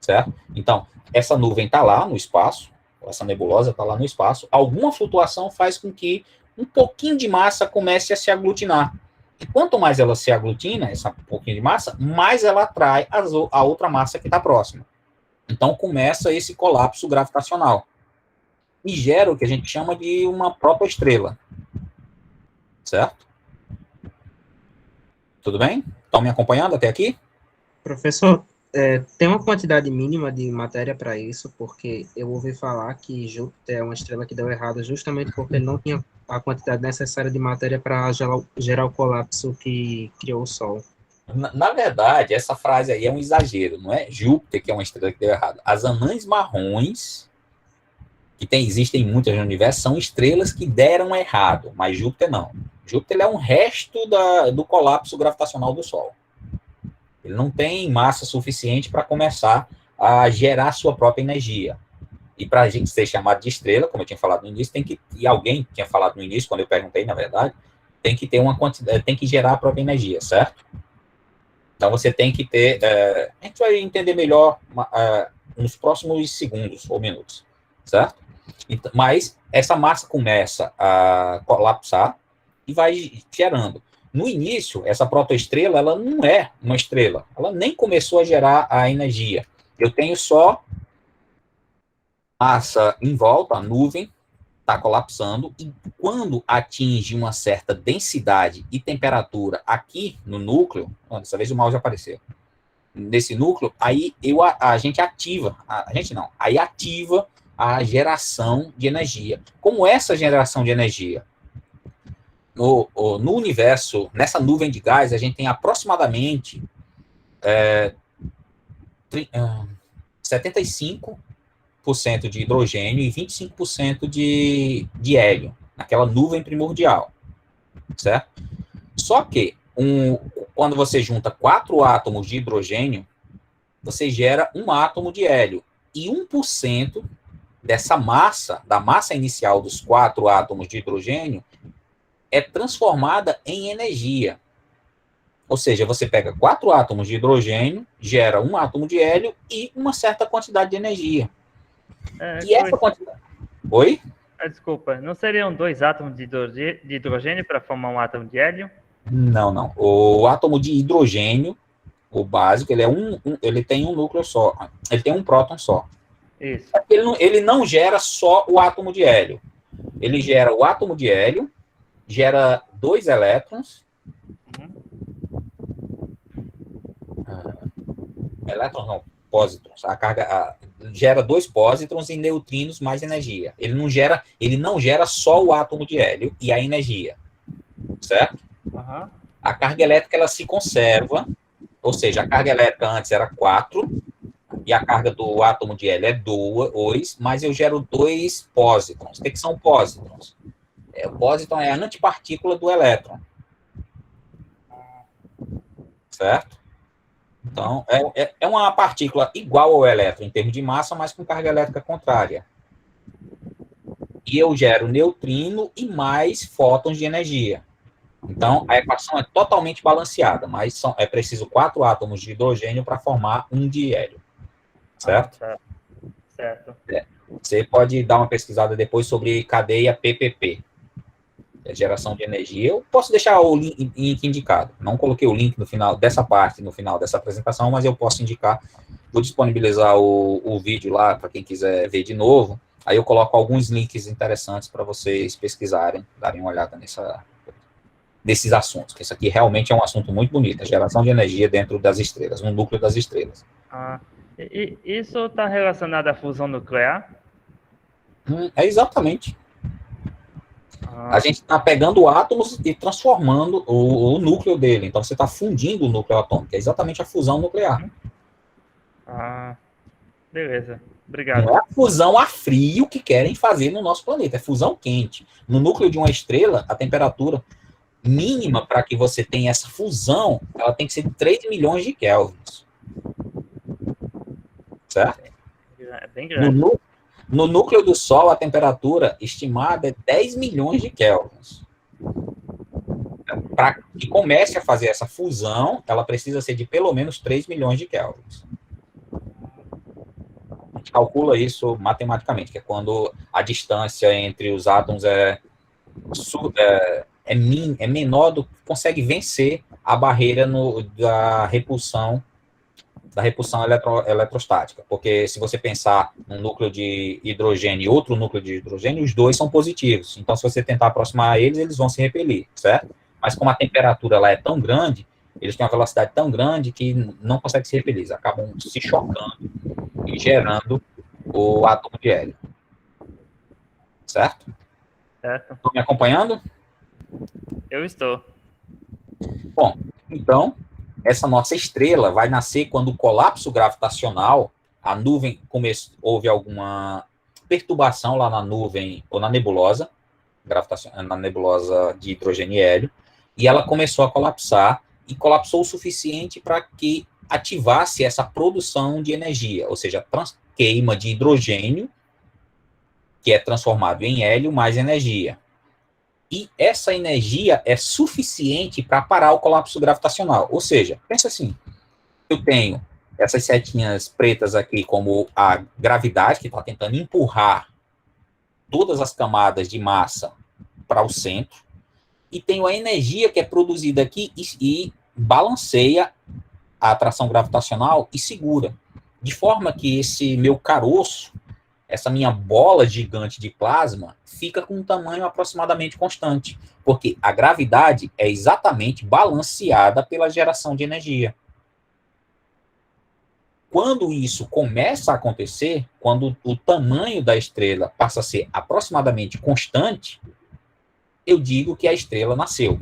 Certo? Então, essa nuvem está lá no espaço, essa nebulosa está lá no espaço, alguma flutuação faz com que um pouquinho de massa comece a se aglutinar. E quanto mais ela se aglutina, essa pouquinho de massa, mais ela atrai a outra massa que está próxima. Então, começa esse colapso gravitacional. E gera o que a gente chama de uma protoestrela. Certo? Tudo bem? Estão me acompanhando até aqui? Professor, tem uma quantidade mínima de matéria para isso, porque eu ouvi falar que Júpiter é uma estrela que deu errado justamente porque ele não tinha a quantidade necessária de matéria para gerar o colapso que criou o Sol. Na verdade, essa frase aí é um exagero, não é Júpiter que é uma estrela que deu errado. As anãs marrons, que existem muitas no universo, são estrelas que deram errado, mas Júpiter não. Júpiter é um resto do colapso gravitacional do Sol. Ele não tem massa suficiente para começar a gerar sua própria energia. E para a gente ser chamado de estrela, como eu tinha falado no início, e alguém tinha falado no início, quando eu perguntei, na verdade, tem que ter uma quantidade, tem que gerar a própria energia, certo? Então você tem que ter. A gente vai entender melhor nos próximos segundos ou minutos, certo? Então, mas essa massa começa a colapsar e vai gerando. No início, essa protoestrela, ela não é uma estrela. Ela nem começou a gerar a energia. Eu tenho só massa em volta, a nuvem está colapsando, e quando atinge uma certa densidade e temperatura aqui no núcleo, dessa vez o mouse já apareceu, nesse núcleo, aí a gente ativa, aí ativa a geração de energia. Como essa geração de energia? No universo, nessa nuvem de gás, a gente tem aproximadamente 75% de hidrogênio e 25% de hélio, naquela nuvem primordial, certo? Só que, quando você junta 4 átomos de hidrogênio, você gera um átomo de hélio, e 1% dessa massa, da massa inicial dos 4 átomos de hidrogênio, é transformada em energia. Ou seja, você pega 4 átomos de hidrogênio, gera um átomo de hélio e uma certa quantidade de energia. E essa quantidade... Oi? Desculpa, não seriam 2 átomos de hidrogênio para formar um átomo de hélio? Não. O átomo de hidrogênio, o básico, ele tem um núcleo só. Ele tem um próton só. Isso. Ele não gera só o átomo de hélio. Ele gera o átomo de hélio, gera 2 elétrons. Elétrons não, pósitrons. Gera 2 pósitrons e neutrinos mais energia. Ele não gera só o átomo de hélio e a energia. Certo? Uhum. A carga elétrica, ela se conserva, ou seja, a carga elétrica antes era 4, e a carga do átomo de hélio é 2, mas eu gero 2 pósitrons. O que são pósitrons? O pósitron é a antipartícula do elétron. Certo? Então, é uma partícula igual ao elétron em termos de massa, mas com carga elétrica contrária. E eu gero neutrino e mais fótons de energia. Então, a equação é totalmente balanceada, mas é preciso 4 átomos de hidrogênio para formar um de hélio. Certo? Certo. Você pode dar uma pesquisada depois sobre cadeia PPP, geração de energia. Eu posso deixar o link indicado. Não coloquei o link no final dessa parte, no final dessa apresentação, mas eu posso indicar. Vou disponibilizar o vídeo lá para quem quiser ver de novo. Aí eu coloco alguns links interessantes para vocês pesquisarem, darem uma olhada nesses assuntos, que isso aqui realmente é um assunto muito bonito, a geração de energia dentro das estrelas, no núcleo das estrelas. E isso está relacionado à fusão nuclear? Exatamente. A gente está pegando átomos e transformando o núcleo dele, então você está fundindo o núcleo atômico, é exatamente a fusão nuclear. Beleza, obrigado. Não é a fusão a frio que querem fazer no nosso planeta, é fusão quente. No núcleo de uma estrela, a temperatura mínima para que você tenha essa fusão, ela tem que ser de 3 milhões de kelvins. Certo? É bem grande. No núcleo do Sol, a temperatura estimada é 10 milhões de kelvins. Para que comece a fazer essa fusão, ela precisa ser de pelo menos 3 milhões de kelvins. A gente calcula isso matematicamente, que é quando a distância entre os átomos é menor do que consegue vencer a barreira da repulsão eletrostática, porque se você pensar num núcleo de hidrogênio e outro núcleo de hidrogênio, os dois são positivos, então se você tentar aproximar eles vão se repelir, certo? Mas como a temperatura lá é tão grande, eles têm uma velocidade tão grande que não conseguem se repelir, eles acabam se chocando e gerando o átomo de hélio. Certo? Certo. Estão me acompanhando? Eu estou. Bom, então, essa nossa estrela vai nascer quando o colapso gravitacional, a nuvem houve alguma perturbação lá na nuvem, ou na nebulosa de hidrogênio e hélio, e ela começou a colapsar, e colapsou o suficiente para que ativasse essa produção de energia, ou seja, queima de hidrogênio, que é transformado em hélio, mais energia. E essa energia é suficiente para parar o colapso gravitacional. Ou seja, pensa assim, eu tenho essas setinhas pretas aqui como a gravidade, que está tentando empurrar todas as camadas de massa para o centro, e tenho a energia que é produzida aqui e balanceia a atração gravitacional e segura. De forma que esse meu caroço, essa minha bola gigante de plasma, fica com um tamanho aproximadamente constante, porque a gravidade é exatamente balanceada pela geração de energia. quando isso começa a acontecer, quando o tamanho da estrela passa a ser aproximadamente constante, eu digo que a estrela nasceu.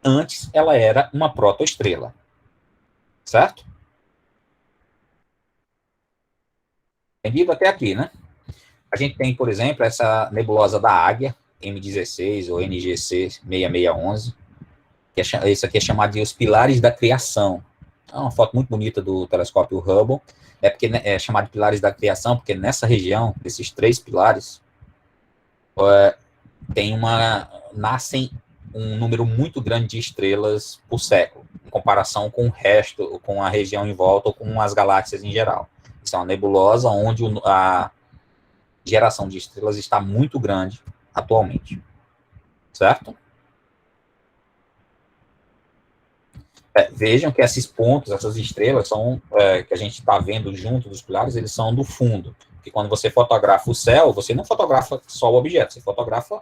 Antes, ela era uma protoestrela. Certo? Entendido até aqui, né? A gente tem, por exemplo, essa nebulosa da Águia, M16 ou NGC 6611, que isso aqui é chamado de os pilares da criação. É uma foto muito bonita do telescópio Hubble. É porque é chamado de pilares da criação, porque nessa região, desses 3 pilares, nascem um número muito grande de estrelas por século, em comparação com o resto, com a região em volta, ou com as galáxias em geral. Isso é uma nebulosa onde a geração de estrelas está muito grande atualmente. Certo? Vejam que esses pontos, essas estrelas, são que a gente está vendo junto dos pilares, eles são do fundo. Porque quando você fotografa o céu, você não fotografa só o objeto, você fotografa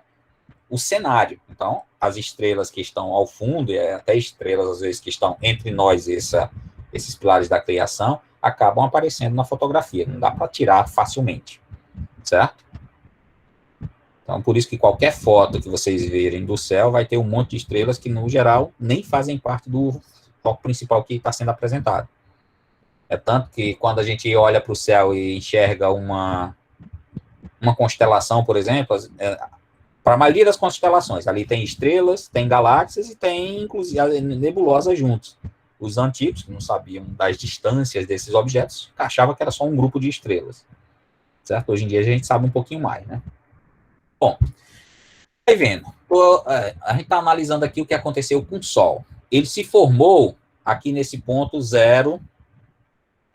o cenário. Então, as estrelas que estão ao fundo, e até estrelas, às vezes, que estão entre nós, esses pilares da criação, acabam aparecendo na fotografia. Não dá para tirar facilmente. Certo? Então, por isso que qualquer foto que vocês verem do céu vai ter um monte de estrelas que, no geral, nem fazem parte do foco principal que está sendo apresentado. É tanto que quando a gente olha para o céu e enxerga uma constelação, por exemplo, para a maioria das constelações, ali tem estrelas, tem galáxias e tem, inclusive, nebulosas juntos. Os antigos, que não sabiam das distâncias desses objetos, achavam que era só um grupo de estrelas. Certo? Hoje em dia a gente sabe um pouquinho mais, né? Bom, vai vendo. A gente está analisando aqui o que aconteceu com o Sol. Ele se formou aqui nesse ponto 0,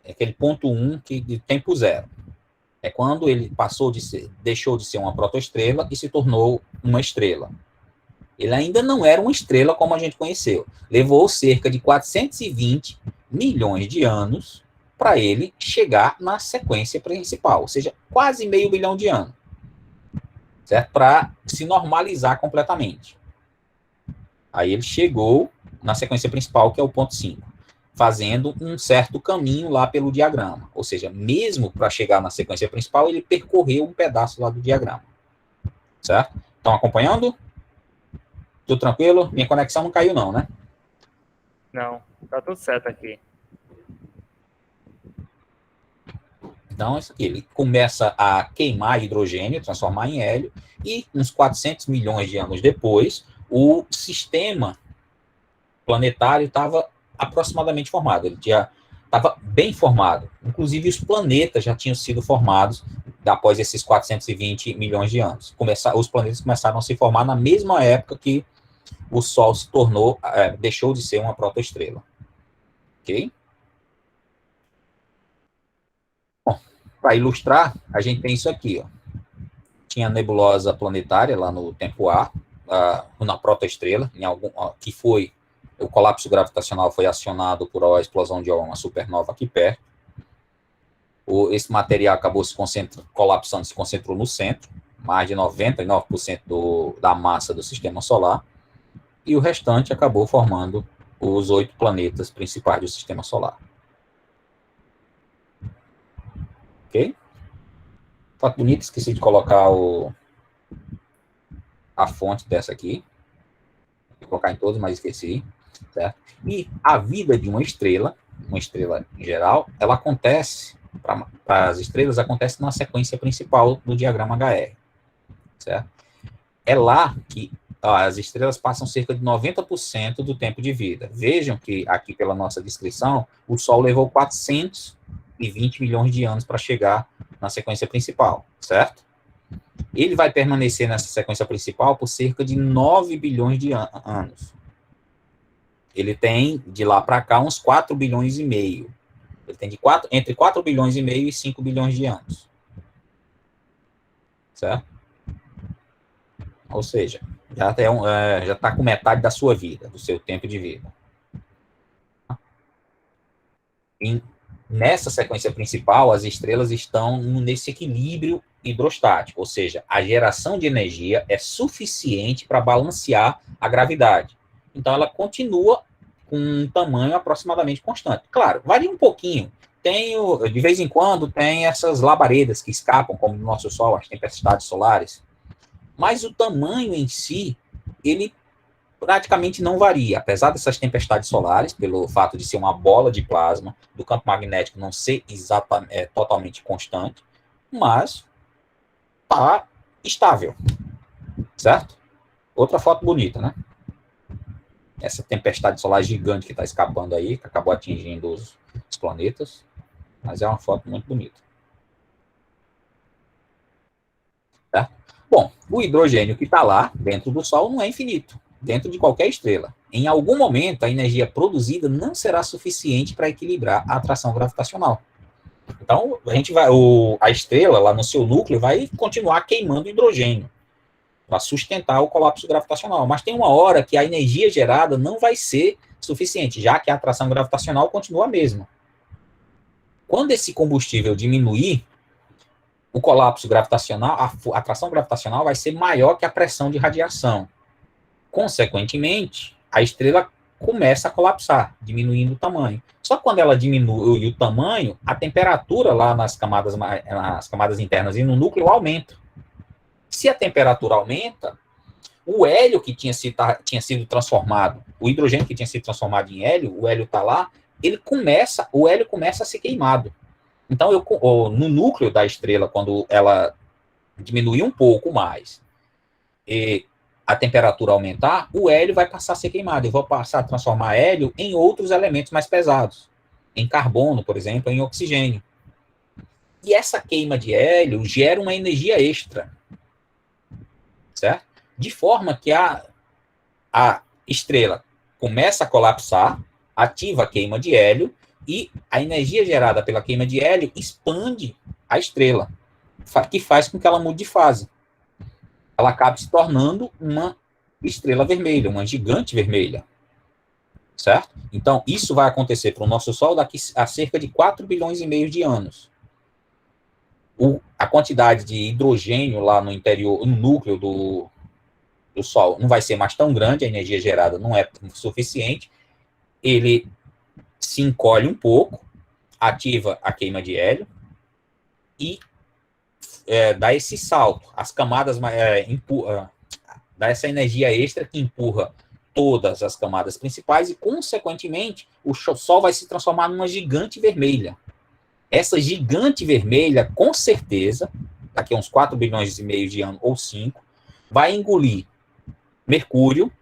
aquele ponto 1 de tempo 0. É quando ele deixou de ser uma protoestrela e se tornou uma estrela. Ele ainda não era uma estrela como a gente conheceu. Levou cerca de 420 milhões de anos para ele chegar na sequência principal, ou seja, quase meio bilhão de anos, certo? Para se normalizar completamente. Aí ele chegou na sequência principal, que é o ponto 5, fazendo um certo caminho lá pelo diagrama. Ou seja, mesmo para chegar na sequência principal, ele percorreu um pedaço lá do diagrama. Certo? Estão acompanhando? Tudo tranquilo? Minha conexão não caiu não, né? Não, tá tudo certo aqui. Então, isso aqui, ele começa a queimar hidrogênio, transformar em hélio, e uns 400 milhões de anos depois, o sistema planetário estava aproximadamente formado. Ele estava bem formado. Inclusive, os planetas já tinham sido formados após esses 420 milhões de anos. Os planetas começaram a se formar na mesma época que o Sol se tornou, deixou de ser uma protoestrela. Ok? Bom, para ilustrar, a gente tem isso aqui, ó. Tinha a nebulosa planetária lá no tempo A, na protoestrela, que foi o colapso gravitacional foi acionado por a explosão de uma supernova aqui perto. Esse material acabou se colapsando, se concentrou no centro, mais de 99% da massa do sistema solar, e o restante acabou formando os 8 planetas principais do sistema solar. Ok? Foto bonita, esqueci de colocar a fonte dessa aqui. Vou colocar em todos, mas esqueci. Certo? E a vida de uma estrela em geral, ela acontece, para as estrelas, acontece na sequência principal do diagrama HR. Certo? É lá que as estrelas passam cerca de 90% do tempo de vida. Vejam que aqui pela nossa descrição, o Sol levou 420 milhões de anos para chegar na sequência principal, certo? Ele vai permanecer nessa sequência principal por cerca de 9 bilhões de anos. Ele tem, de lá para cá, uns 4 bilhões e meio. Ele tem entre 4 bilhões e meio e 5 bilhões de anos. Certo? Ou seja, já está com metade da sua vida, do seu tempo de vida. E nessa sequência principal, as estrelas estão nesse equilíbrio hidrostático, ou seja, a geração de energia é suficiente para balancear a gravidade. Então, ela continua com um tamanho aproximadamente constante. Claro, varia um pouquinho de vez em quando, tem essas labaredas que escapam, como no nosso Sol, as tempestades solares. Mas o tamanho em si, ele praticamente não varia, apesar dessas tempestades solares, pelo fato de ser uma bola de plasma, do campo magnético não ser totalmente constante, mas está estável, certo? Outra foto bonita, né? Essa tempestade solar gigante que está escapando aí, que acabou atingindo os planetas, mas é uma foto muito bonita. Tá? Bom, o hidrogênio que está lá, dentro do Sol, não é infinito, dentro de qualquer estrela. Em algum momento, a energia produzida não será suficiente para equilibrar a atração gravitacional. Então, a estrela, lá no seu núcleo, vai continuar queimando hidrogênio para sustentar o colapso gravitacional. Mas tem uma hora que a energia gerada não vai ser suficiente, já que a atração gravitacional continua a mesma. Quando esse combustível diminuir, o colapso gravitacional, a atração gravitacional vai ser maior que a pressão de radiação. Consequentemente, a estrela começa a colapsar, diminuindo o tamanho. Só que quando ela diminui o tamanho, a temperatura lá nas camadas internas e no núcleo aumenta. Se a temperatura aumenta, o hélio que tinha sido transformado, o hidrogênio que tinha sido transformado em hélio, o hélio está lá, o hélio começa a ser queimado. Então, no núcleo da estrela, quando ela diminuir um pouco mais e a temperatura aumentar, o hélio vai passar a ser queimado. Eu vou passar a transformar hélio em outros elementos mais pesados, em carbono, por exemplo, em oxigênio. E essa queima de hélio gera uma energia extra, certo? De forma que a estrela começa a colapsar, ativa a queima de hélio, e a energia gerada pela queima de hélio expande a estrela, que faz com que ela mude de fase. Ela acaba se tornando uma estrela vermelha, uma gigante vermelha, certo? Então, isso vai acontecer para o nosso Sol daqui a cerca de 4 bilhões e meio de anos. A quantidade de hidrogênio lá no interior, no núcleo do Sol, não vai ser mais tão grande, a energia gerada não é suficiente, ele se encolhe um pouco, ativa a queima de hélio e dá esse salto. As camadas dá essa energia extra que empurra todas as camadas principais e, consequentemente, o Sol vai se transformar numa gigante vermelha. Essa gigante vermelha, com certeza, daqui a uns 4 bilhões e meio de anos, ou 5, vai engolir Mercúrio,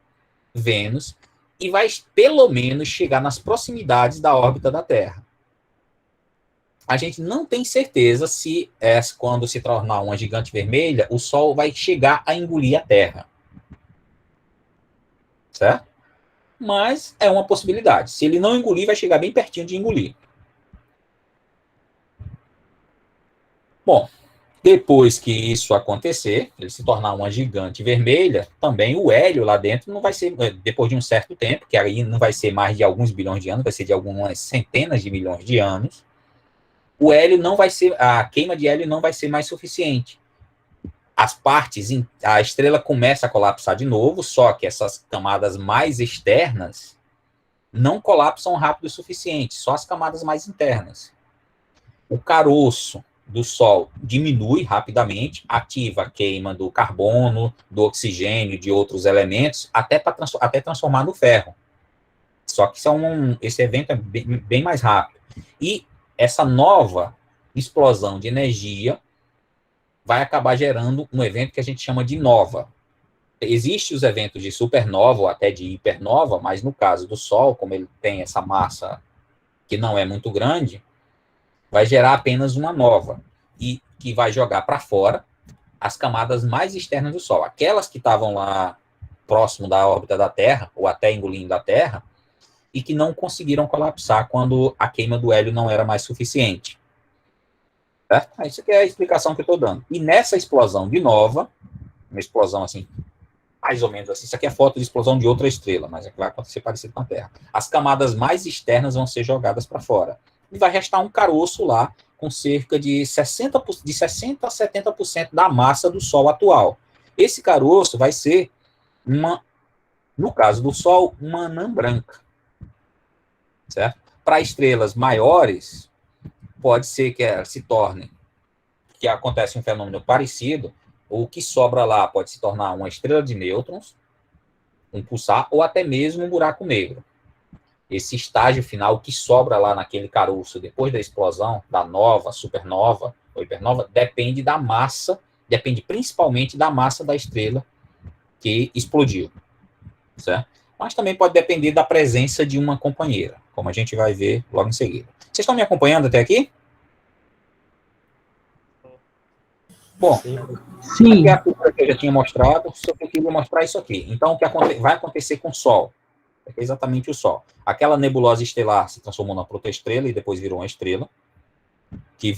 Vênus, e vai, pelo menos, chegar nas proximidades da órbita da Terra. A gente não tem certeza se, quando se tornar uma gigante vermelha, o Sol vai chegar a engolir a Terra. Certo? Mas é uma possibilidade. Se ele não engolir, vai chegar bem pertinho de engolir. Bom, depois que isso acontecer, ele se tornar uma gigante vermelha, também o hélio lá dentro não vai ser, depois de um certo tempo, que aí não vai ser mais de alguns bilhões de anos, vai ser de algumas centenas de milhões de anos, o hélio não vai ser, a queima de hélio não vai ser mais suficiente. A estrela começa a colapsar de novo, só que essas camadas mais externas não colapsam rápido o suficiente, só as camadas mais internas. O caroço do Sol diminui rapidamente, ativa a queima do carbono, do oxigênio, de outros elementos, até transformar no ferro. Só que esse evento é bem mais rápido. E essa nova explosão de energia vai acabar gerando um evento que a gente chama de nova. Existem os eventos de supernova ou até de hipernova, mas no caso do Sol, como ele tem essa massa que não é muito grande, vai gerar apenas uma nova, e que vai jogar para fora as camadas mais externas do Sol. Aquelas que estavam lá próximo da órbita da Terra, ou até engolindo a Terra, e que não conseguiram colapsar quando a queima do hélio não era mais suficiente. Certo? Isso aqui é a explicação que eu estou dando. E nessa explosão de nova, uma explosão assim, mais ou menos assim, isso aqui é foto de explosão de outra estrela, mas é que vai acontecer parecido com a Terra. As camadas mais externas vão ser jogadas para fora. E vai restar um caroço lá, com cerca de 60 a 70% da massa do Sol atual. Esse caroço vai ser, no caso do Sol, uma anã branca. Certo? Para estrelas maiores, pode ser que se torne, que acontece um fenômeno parecido, o que sobra lá pode se tornar uma estrela de nêutrons, um pulsar, ou até mesmo um buraco negro. Esse estágio final que sobra lá naquele caroço depois da explosão, da nova, supernova ou hipernova, depende da massa, depende principalmente da massa da estrela que explodiu, certo? Mas também pode depender da presença de uma companheira, como a gente vai ver logo em seguida. Vocês estão me acompanhando até aqui? Bom, Sim. aqui é a figura que eu já tinha mostrado, só que eu queria mostrar isso aqui. Então, o que vai acontecer com o Sol? É exatamente o Sol. Aquela nebulosa estelar se transformou numa protoestrela e depois virou uma estrela, que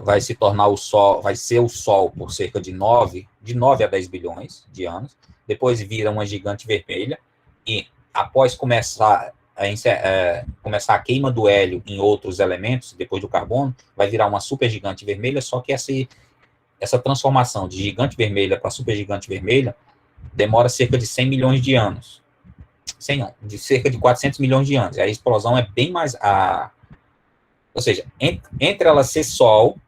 vai se tornar o Sol, vai ser o Sol por cerca de 9 a 10 bilhões de anos, depois vira uma gigante vermelha, e após começar a queima do hélio em outros elementos, depois do carbono, vai virar uma supergigante vermelha, só que essa transformação de gigante vermelha para supergigante vermelha demora cerca de 100 milhões de anos. De cerca de 400 milhões de anos. A explosão é bem mais... Ou seja, entre ela ser Sol,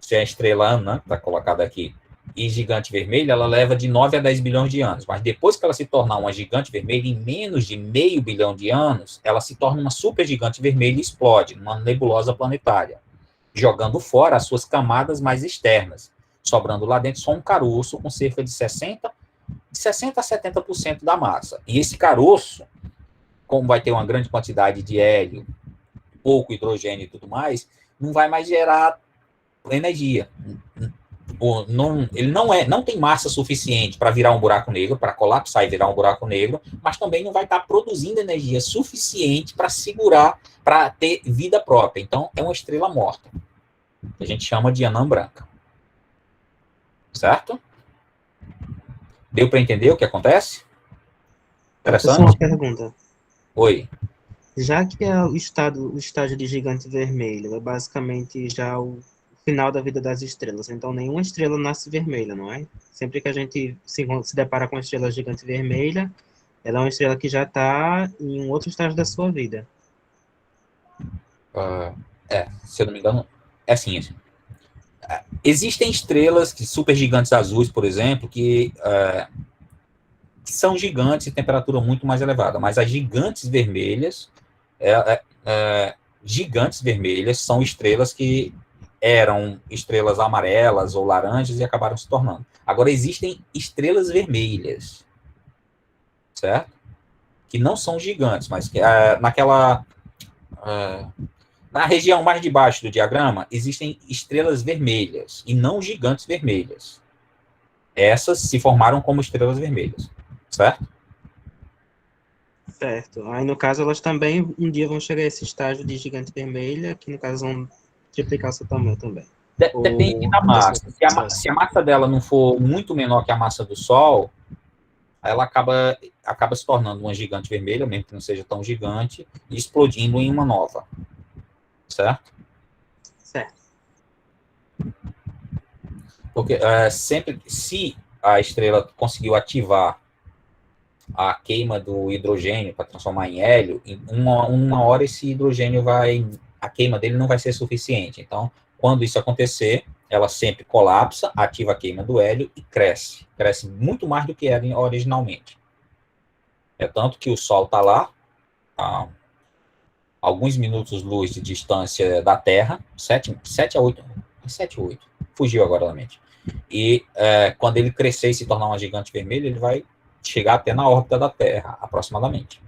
se é a estrela anã, está colocada aqui, e gigante vermelha, ela leva de 9 a 10 bilhões de anos. Mas depois que ela se tornar uma gigante vermelha, em menos de meio bilhão de anos, ela se torna uma supergigante vermelha e explode numa nebulosa planetária, jogando fora as suas camadas mais externas, sobrando lá dentro só um caroço com cerca de 60 a 70% da massa. E esse caroço, como vai ter uma grande quantidade de hélio, pouco hidrogênio e tudo mais, não vai mais gerar energia. Ele não tem massa suficiente para virar um buraco negro, para colapsar e virar um buraco negro, mas também não vai estar produzindo energia suficiente para segurar, para ter vida própria. Então, é uma estrela morta. A gente chama de anã branca. Certo? Deu para entender o que acontece? Interessante? Só uma pergunta. Oi. Já que é o estágio de gigante vermelho é basicamente já o final da vida das estrelas, então nenhuma estrela nasce vermelha, não é? Sempre que a gente se depara com uma estrela gigante vermelha, ela é uma estrela que já está em um outro estágio da sua vida. Se eu não me engano, é assim. Existem estrelas supergigantes azuis, por exemplo, que são gigantes em temperatura muito mais elevada, mas as gigantes vermelhas são estrelas que eram estrelas amarelas ou laranjas e acabaram se tornando. Agora, existem estrelas vermelhas, certo? Que não são gigantes, mas que na região mais de baixo do diagrama, existem estrelas vermelhas e não gigantes vermelhas. Essas se formaram como estrelas vermelhas, certo? Certo. Aí, no caso, elas também um dia vão chegar a esse estágio de gigante vermelha, que no caso vão triplicar seu tamanho também. Depende da massa. Se a massa dela não for muito menor que a massa do Sol, ela acaba se tornando uma gigante vermelha, mesmo que não seja tão gigante, e explodindo em uma nova. Certo? Certo. Porque se a estrela conseguiu ativar a queima do hidrogênio para transformar em hélio, em uma hora esse hidrogênio a queima dele não vai ser suficiente. Então, quando isso acontecer, ela sempre colapsa, ativa a queima do hélio e cresce. Cresce muito mais do que era originalmente. É tanto que o Sol está lá, alguns minutos-luz de distância da Terra, 7 a 8, fugiu agora da mente. E quando ele crescer e se tornar uma gigante vermelha, ele vai chegar até na órbita da Terra, aproximadamente.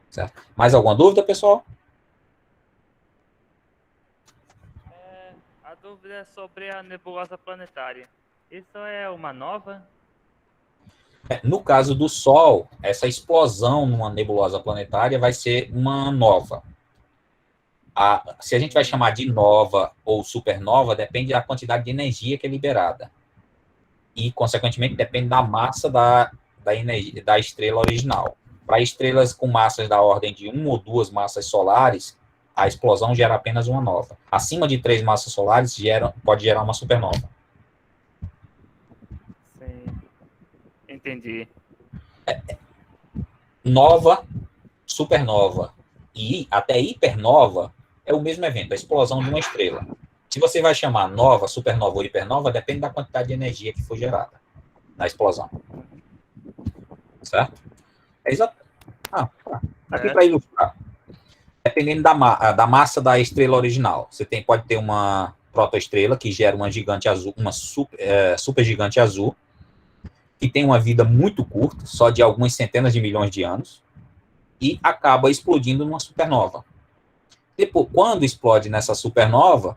Certo? Mais alguma dúvida, pessoal? A dúvida é sobre a nebulosa planetária. Isso é uma nova? No caso do Sol, essa explosão numa nebulosa planetária vai ser uma nova. Se a gente vai chamar de nova ou supernova, depende da quantidade de energia que é liberada. E, consequentemente, depende da massa da estrela original. Para estrelas com massas da ordem de 1 ou 2 massas solares, a explosão gera apenas uma nova. Acima de 3 massas solares, pode gerar uma supernova. Sim. Entendi. Nova, supernova e até hipernova é o mesmo evento, a explosão de uma estrela. Se você vai chamar nova, supernova ou hipernova, depende da quantidade de energia que for gerada na explosão. Certo? É exato. Aqui para ilustrar. Dependendo da massa da estrela original, você pode ter uma protoestrela que gera uma gigante azul, uma super gigante azul, que tem uma vida muito curta, só de algumas centenas de milhões de anos, e acaba explodindo numa supernova. Depois, quando explode nessa supernova,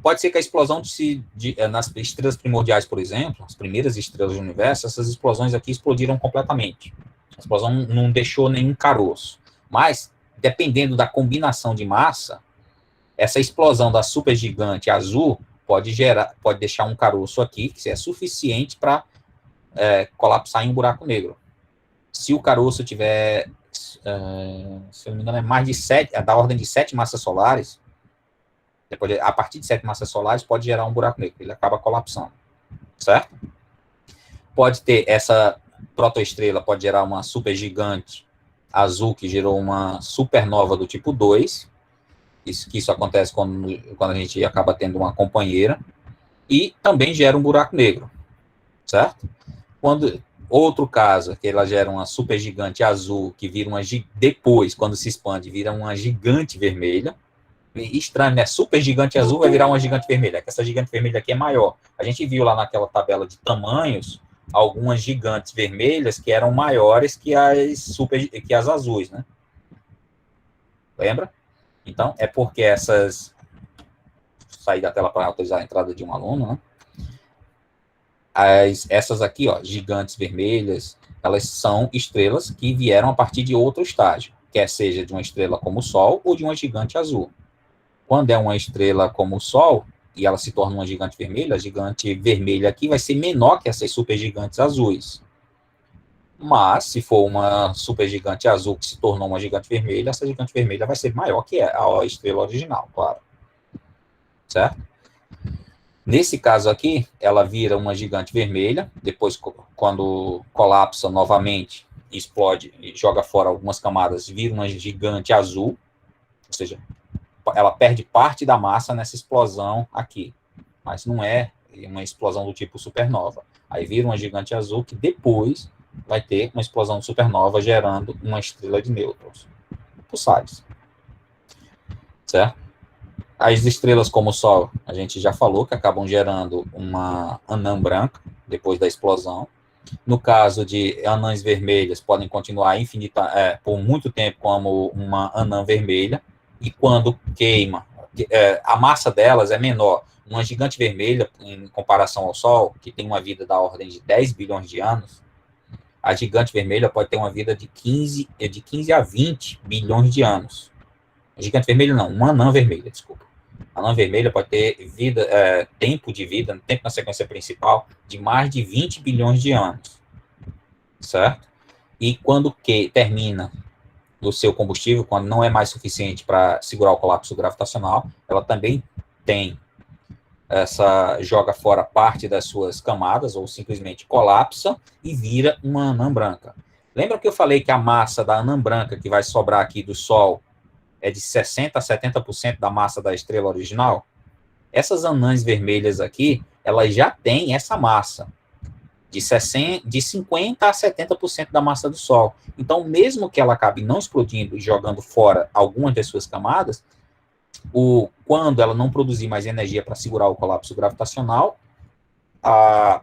pode ser que a explosão nas estrelas primordiais, por exemplo, as primeiras estrelas do universo, essas explosões aqui explodiram completamente. A explosão não deixou nenhum caroço. Mas, dependendo da combinação de massa, essa explosão da supergigante azul pode deixar um caroço aqui, que é suficiente para colapsar em um buraco negro. Se o caroço tiver, se eu não me engano, é mais de 7, da ordem de 7 massas solares, a partir de 7 massas solares pode gerar um buraco negro, ele acaba colapsando, certo? Pode ter essa protoestrela, pode gerar uma supergigante azul que gerou uma supernova do tipo 2, isso acontece quando a gente acaba tendo uma companheira, e também gera um buraco negro, certo? Outro caso, que ela gera uma supergigante azul, que vira depois, quando se expande, vira uma gigante vermelha. Estranho, né? Supergigante azul vai virar uma gigante vermelha, que essa gigante vermelha aqui é maior. A gente viu lá naquela tabela de tamanhos, algumas gigantes vermelhas que eram maiores que as azuis, né? Lembra? Então, é porque sair da tela para autorizar a entrada de um aluno, né? Essas aqui, ó, gigantes vermelhas, elas são estrelas que vieram a partir de outro estágio, quer seja de uma estrela como o Sol ou de uma gigante azul. Quando é uma estrela como o Sol, e ela se torna uma gigante vermelha, a gigante vermelha aqui vai ser menor que essas supergigantes azuis. Mas, se for uma supergigante azul que se tornou uma gigante vermelha, essa gigante vermelha vai ser maior que a estrela original, claro. Certo? Nesse caso aqui, ela vira uma gigante vermelha, depois, quando colapsa novamente, explode e joga fora algumas camadas, vira uma gigante azul, ou seja, ela perde parte da massa nessa explosão aqui, mas não é uma explosão do tipo supernova. Aí vira uma gigante azul que depois vai ter uma explosão de supernova gerando uma estrela de nêutrons, pulsares. Certo? As estrelas como o Sol, a gente já falou que acabam gerando uma anã branca depois da explosão. No caso de anãs vermelhas, podem continuar por muito tempo como uma anã vermelha, e quando queima, a massa delas é menor. Uma gigante vermelha, em comparação ao Sol, que tem uma vida da ordem de 10 bilhões de anos, a gigante vermelha pode ter uma vida de 15 a 20 bilhões de anos. A gigante vermelha não, uma anã vermelha, desculpa. A anã vermelha pode ter tempo de vida, tempo na sequência principal, de mais de 20 bilhões de anos. Certo? E quando termina o seu combustível, quando não é mais suficiente para segurar o colapso gravitacional, ela também joga fora parte das suas camadas, ou simplesmente colapsa e vira uma anã branca. Lembra que eu falei que a massa da anã branca que vai sobrar aqui do Sol é de 60% a 70% da massa da estrela original? Essas anãs vermelhas aqui, elas já têm essa massa, de 50% a 70% da massa do Sol. Então, mesmo que ela acabe não explodindo e jogando fora algumas das suas camadas, quando ela não produzir mais energia para segurar o colapso gravitacional, a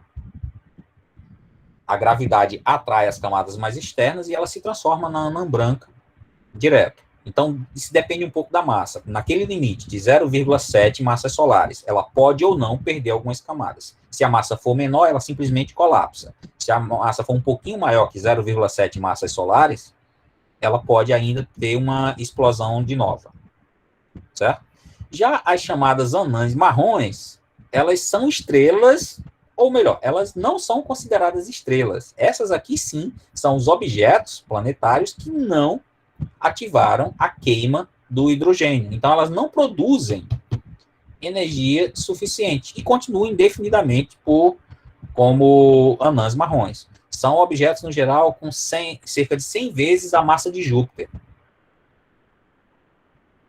gravidade atrai as camadas mais externas e ela se transforma na anã branca direto. Então, isso depende um pouco da massa. Naquele limite de 0,7 massas solares, ela pode ou não perder algumas camadas. Se a massa for menor, ela simplesmente colapsa. Se a massa for um pouquinho maior que 0,7 massas solares, ela pode ainda ter uma explosão de nova. Certo? Já as chamadas anãs marrons, elas são estrelas, ou melhor, elas não são consideradas estrelas. Essas aqui, sim, são os objetos planetários que não ativaram a queima do hidrogênio. Então, elas não produzem energia suficiente e continuam indefinidamente como anãs marrons. São objetos, no geral, com cerca de 100 vezes a massa de Júpiter.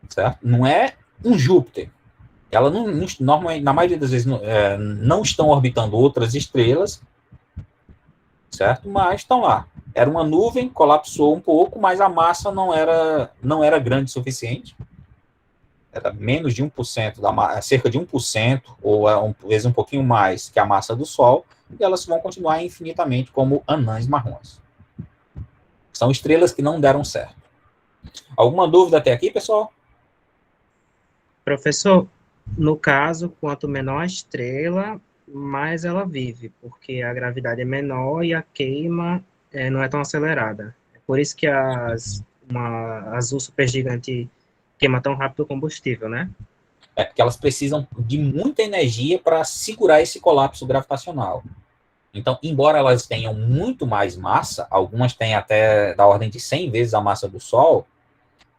certo? Não é um Júpiter. Ela normalmente, na maioria das vezes, não estão orbitando outras estrelas, certo? Mas estão lá. Era uma nuvem, colapsou um pouco, mas a massa não era grande o suficiente. Era menos de 1% da massa, cerca de 1%, ou às vezes um pouquinho mais que a massa do Sol, e elas vão continuar infinitamente como anãs marrons. São estrelas que não deram certo. Alguma dúvida até aqui, pessoal? Professor, no caso, quanto menor a estrela, mais ela vive, porque a gravidade é menor e a queima não é tão acelerada. É por isso que uma azul supergigante queima tão rápido o combustível, né? É porque elas precisam de muita energia para segurar esse colapso gravitacional. Então, embora elas tenham muito mais massa, algumas têm até da ordem de 100 vezes a massa do Sol,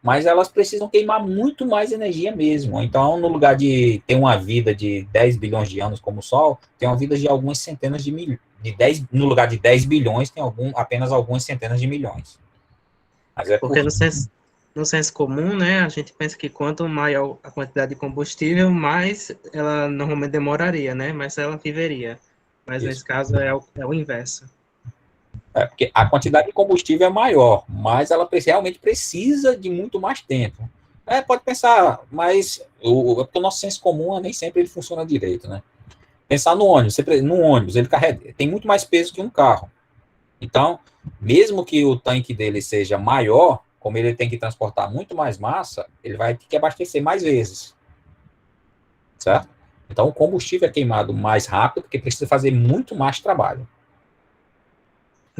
mas elas precisam queimar muito mais energia mesmo. Então, no lugar de ter uma vida de 10 bilhões de anos como o Sol, tem uma vida de algumas centenas de milhões. No lugar de 10 bilhões, tem apenas algumas centenas de milhões. Mas porque no senso comum, né, a gente pensa que quanto maior a quantidade de combustível, mais ela normalmente demoraria, né? Mais ela viveria. Mas Isso. nesse caso é o inverso. Porque a quantidade de combustível é maior, mas ela realmente precisa de muito mais tempo. Pode pensar, mas o nosso senso comum nem sempre ele funciona direito, né? Pensar no ônibus, ele tem muito mais peso que um carro. Então, mesmo que o tanque dele seja maior, como ele tem que transportar muito mais massa, ele vai ter que abastecer mais vezes. Certo? Então, o combustível é queimado mais rápido, porque precisa fazer muito mais trabalho.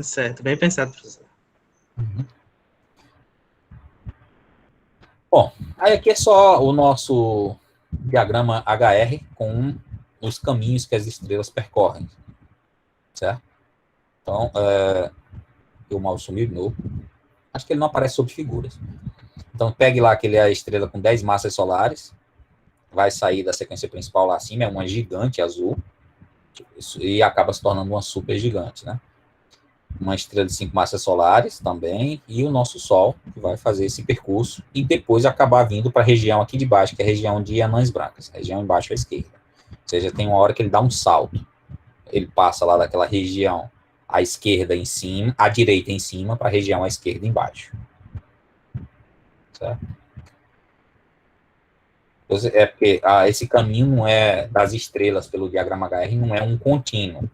Certo, bem pensado, professor. Uhum. Bom, aí aqui é só o nosso diagrama HR com os caminhos que as estrelas percorrem. Certo? Então, eu mal sumi de novo. Acho que ele não aparece sob figuras. Então, pegue lá que ele é a estrela com 10 massas solares, vai sair da sequência principal lá acima, é uma gigante azul, e acaba se tornando uma super gigante, né? Uma estrela de 5 massas solares também, e o nosso Sol, que vai fazer esse percurso, e depois acabar vindo para a região aqui de baixo, que é a região de anãs brancas, a região embaixo à esquerda. Ou seja, tem uma hora que ele dá um salto. Ele passa lá daquela região à esquerda em cima, à direita em cima, para a região à esquerda embaixo. Certo? É porque esse caminho não é das estrelas pelo diagrama HR, não é um contínuo.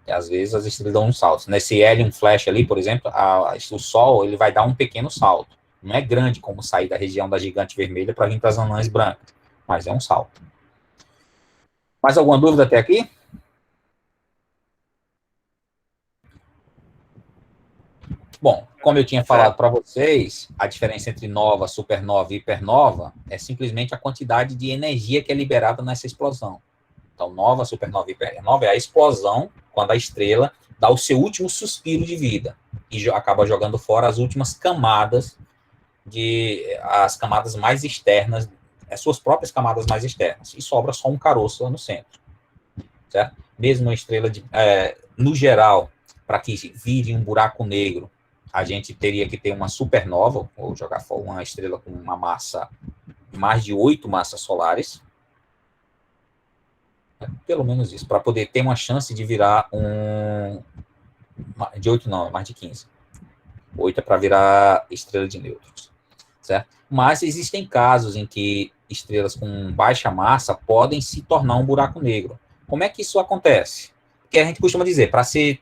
Às vezes as estrelas dão um salto. Nesse Helium Flash ali, por exemplo, o Sol ele vai dar um pequeno salto. Não é grande como sair da região da gigante vermelha para vir para as anãs brancas, mas é um salto. Mais alguma dúvida até aqui? Bom, como eu tinha falado para vocês, a diferença entre nova, supernova e hipernova é simplesmente a quantidade de energia que é liberada nessa explosão. Então, nova, supernova e hipernova é a explosão quando a estrela dá o seu último suspiro de vida e acaba jogando fora as últimas camadas, as camadas mais externas, as suas próprias camadas mais externas, e sobra só um caroço lá no centro. Certo? Mesmo uma estrela, no geral, para que vire um buraco negro, a gente teria que ter uma supernova, ou jogar fora uma estrela com uma massa, mais de 8 massas solares, pelo menos isso, para poder ter uma chance de virar de 8 não, mais de 15. 8 é para virar estrela de nêutrons, certo? Mas existem casos em que estrelas com baixa massa podem se tornar um buraco negro. Como é que isso acontece? Porque a gente costuma dizer, para ser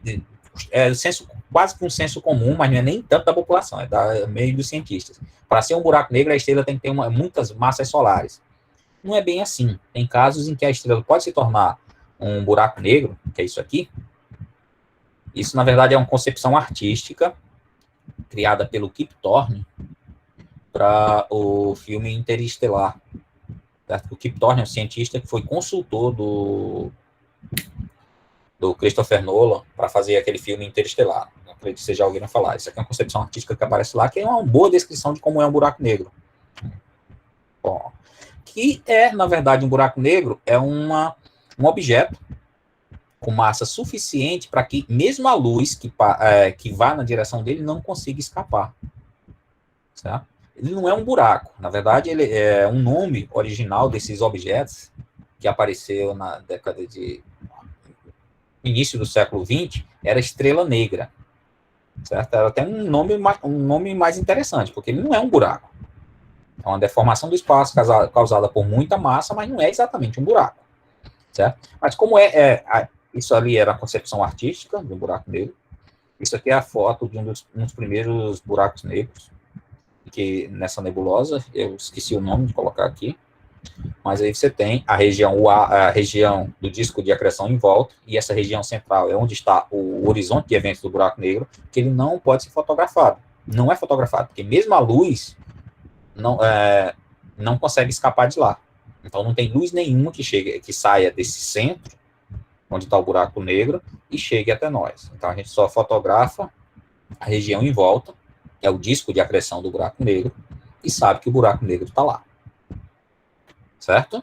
quase que um senso comum, mas não é nem tanto da população, é da meio dos cientistas. Para ser um buraco negro, a estrela tem que ter muitas massas solares. Não é bem assim. Tem casos em que a estrela pode se tornar um buraco negro, que é isso aqui. Isso, na verdade, é uma concepção artística criada pelo Kip Thorne para o filme Interestelar. Certo? O Kip Thorne é um cientista que foi consultor do Christopher Nolan para fazer aquele filme Interestelar. Não acredito que vocês já ouviram falar. Isso aqui é uma concepção artística que aparece lá, que é uma boa descrição de como é um buraco negro. Bom, que é, na verdade, um buraco negro é um objeto com massa suficiente para que mesmo a luz que vá na direção dele não consiga escapar. Certo? Ele não é um buraco. Na verdade, ele é um nome original desses objetos que apareceu na década de início do século XX, era estrela negra. Certo? Ela tem um nome mais interessante, porque ele não é um buraco. É uma deformação do espaço causada por muita massa, mas não é exatamente um buraco. Certo? Mas como isso ali era a concepção artística de um buraco negro, isso aqui é a foto de um dos primeiros buracos negros, que nessa nebulosa, eu esqueci o nome de colocar aqui, mas aí você tem a região do disco de acreção em volta, e essa região central é onde está o horizonte de eventos do buraco negro, que ele não pode ser fotografado. Não é fotografado, porque mesmo a luz não consegue escapar de lá. Então não tem luz nenhuma que saia desse centro, onde está o buraco negro, e chegue até nós. Então a gente só fotografa a região em volta, que é o disco de acreção do buraco negro, e sabe que o buraco negro está lá. Certo?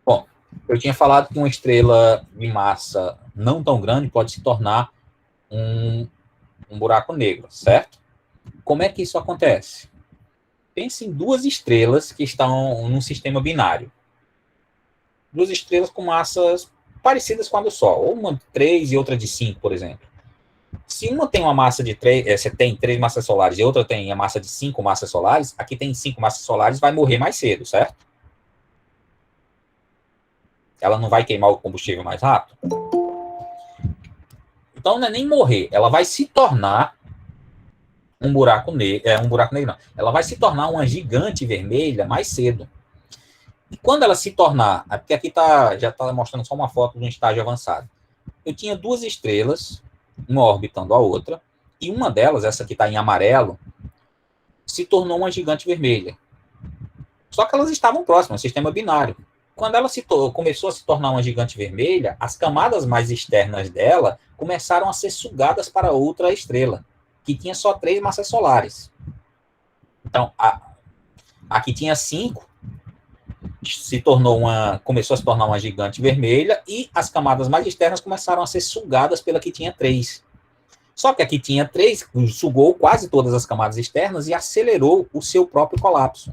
Bom, eu tinha falado que uma estrela de massa não tão grande pode se tornar um buraco negro, certo? Como é que isso acontece? Pense em duas estrelas que estão num sistema binário. Duas estrelas com massas parecidas com a do Sol, ou uma de 3 e outra de 5, por exemplo. Se uma tem uma massa de 3, você tem 3 massas solares e outra tem a massa de 5 massas solares, aqui tem 5 massas solares, vai morrer mais cedo, certo? Ela não vai queimar o combustível mais rápido? Então não é nem morrer, ela vai se tornar um buraco negro, não. Ela vai se tornar uma gigante vermelha mais cedo. E quando ela se tornar, porque aqui já está mostrando só uma foto de um estágio avançado. Eu tinha duas estrelas, uma orbitando a outra, e uma delas, essa que está em amarelo, se tornou uma gigante vermelha. Só que elas estavam próximas, sistema binário. Quando ela começou a se tornar uma gigante vermelha, as camadas mais externas dela começaram a ser sugadas para outra estrela, que tinha só 3 massas solares. Então, a que tinha 5 começou a se tornar uma gigante vermelha, e as camadas mais externas começaram a ser sugadas pela que tinha 3. Só que a que tinha 3 sugou quase todas as camadas externas e acelerou o seu próprio colapso.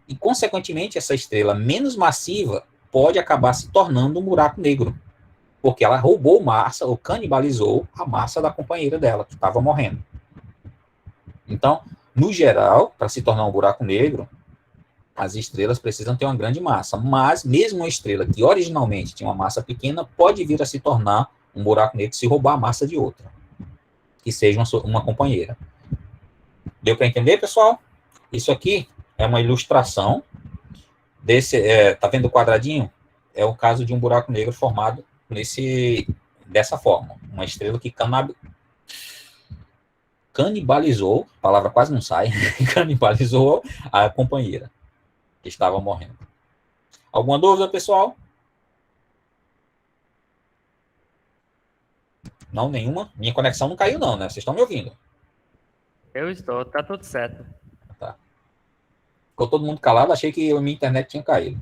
E, consequentemente, essa estrela menos massiva pode acabar se tornando um buraco negro, porque ela roubou massa, ou canibalizou a massa da companheira dela, que estava morrendo. Então, no geral, para se tornar um buraco negro, as estrelas precisam ter uma grande massa, mas mesmo uma estrela que originalmente tinha uma massa pequena pode vir a se tornar um buraco negro se roubar a massa de outra, que seja uma companheira. Deu para entender, pessoal? Isso aqui é uma ilustração desse, tá vendo o quadradinho? É o caso de um buraco negro formado dessa forma, uma estrela que canibalizou, a palavra quase não sai, canibalizou a companheira que estava morrendo. Alguma dúvida, pessoal? Não, nenhuma? Minha conexão não caiu não, né? Vocês estão me ouvindo? Eu estou, tá tudo certo. Tá. Ficou todo mundo calado, achei que a minha internet tinha caído.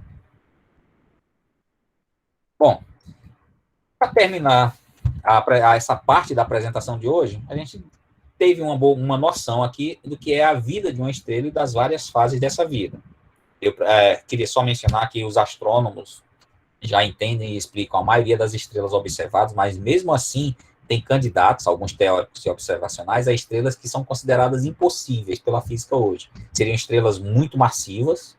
Bom, para terminar essa parte da apresentação de hoje, a gente teve uma noção aqui do que é a vida de uma estrela e das várias fases dessa vida. Eu queria só mencionar que os astrônomos já entendem e explicam a maioria das estrelas observadas, mas mesmo assim tem candidatos, alguns teóricos e observacionais, a estrelas que são consideradas impossíveis pela física hoje. Seriam estrelas muito massivas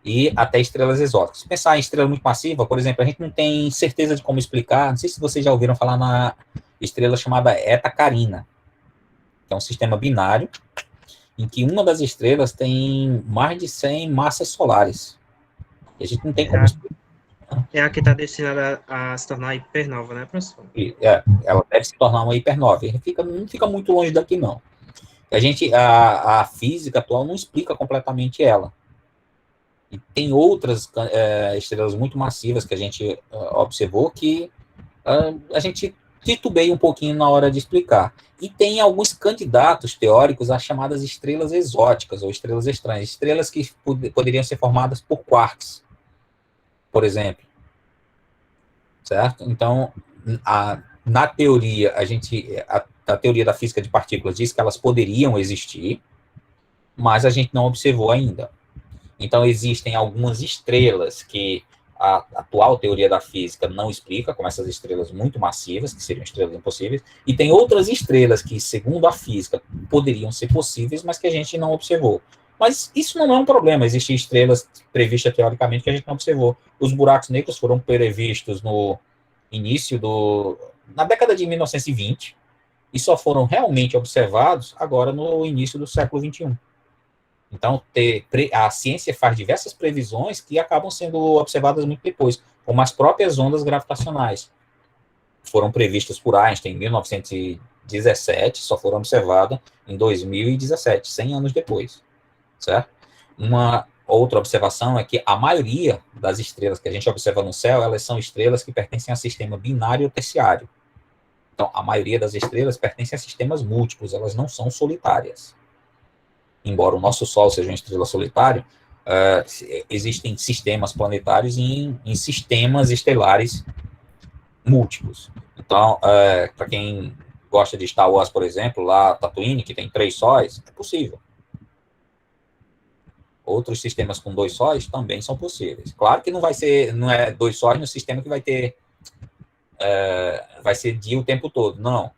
e até estrelas exóticas. Se pensar em estrela muito massiva, por exemplo, a gente não tem certeza de como explicar, não sei se vocês já ouviram falar na estrela chamada Eta Carina, que é um sistema binário, em que uma das estrelas tem mais de 100 massas solares. E a gente não tem como explicar. É a que está destinada a se tornar hipernova, né, professor? Ela deve se tornar uma hipernova. Não fica muito longe daqui, não. A física atual não explica completamente ela. E tem outras estrelas muito massivas que a gente observou que a gente titubeia um pouquinho na hora de explicar. E tem alguns candidatos teóricos às chamadas estrelas exóticas ou estrelas estranhas, estrelas que poderiam ser formadas por quarks, por exemplo. Certo? Então, na teoria, a gente a teoria da física de partículas diz que elas poderiam existir, mas a gente não observou ainda. Então, existem algumas estrelas que a atual teoria da física não explica, como essas estrelas muito massivas, que seriam estrelas impossíveis, e tem outras estrelas que, segundo a física, poderiam ser possíveis, mas que a gente não observou. Mas isso não é um problema, existem estrelas previstas teoricamente que a gente não observou. Os buracos negros foram previstos no início na década de 1920, e só foram realmente observados agora no início do século XXI. Então, a ciência faz diversas previsões que acabam sendo observadas muito depois, como as próprias ondas gravitacionais. Foram previstas por Einstein em 1917, só foram observadas em 2017, 100 anos depois. Certo? Uma outra observação é que a maioria das estrelas que a gente observa no céu, elas são estrelas que pertencem ao sistema binário ou terciário. Então, a maioria das estrelas pertence a sistemas múltiplos, elas não são solitárias. Embora o nosso Sol seja uma estrela solitária, existem sistemas planetários em sistemas estelares múltiplos. Então, para quem gosta de Star Wars, por exemplo, lá Tatooine, que tem 3 sóis, é possível. Outros sistemas com 2 sóis também são possíveis. Claro que não é 2 sóis no sistema que vai ser dia o tempo todo, não.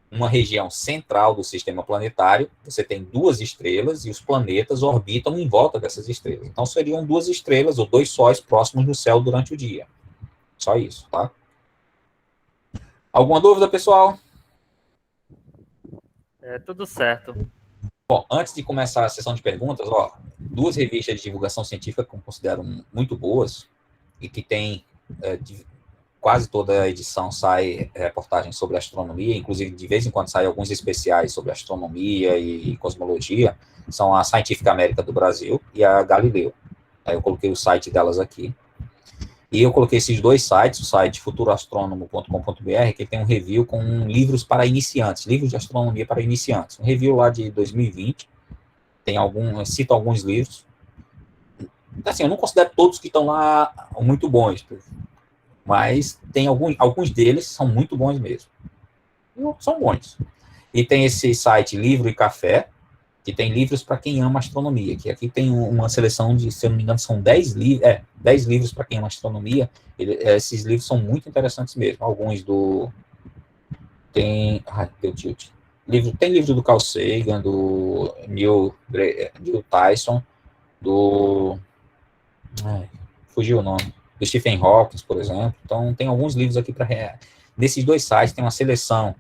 Uma região central do sistema planetário, você tem 2 estrelas e os planetas orbitam em volta dessas estrelas. Então, seriam 2 estrelas ou 2 sóis próximos do céu durante o dia. Só isso, tá? Alguma dúvida, pessoal? É tudo certo. Bom, antes de começar a sessão de perguntas, 2 revistas de divulgação científica que eu considero muito boas e que tem quase toda a edição sai reportagem sobre astronomia, inclusive de vez em quando saem alguns especiais sobre astronomia e cosmologia, são a Científica América do Brasil e a Galileu. Aí eu coloquei o site delas aqui. E eu coloquei esses 2 sites, o site futuroastronomo.com.br, que tem um review com livros para iniciantes, livros de astronomia para iniciantes. Um review lá de 2020, cito alguns livros. Assim, eu não considero todos que estão lá muito bons, mas tem alguns deles são muito bons mesmo. São bons. E tem esse site Livro e Café, que tem livros para quem ama astronomia, que aqui tem uma seleção de, se eu não me engano, são 10 livros para quem ama astronomia. Esses livros são muito interessantes mesmo. Alguns deu tilt. Tem livro do Carl Sagan, do Neil Tyson, fugiu o nome, do Stephen Hawking, por exemplo. Então, tem alguns livros aqui para... Nesses 2 sites tem uma seleção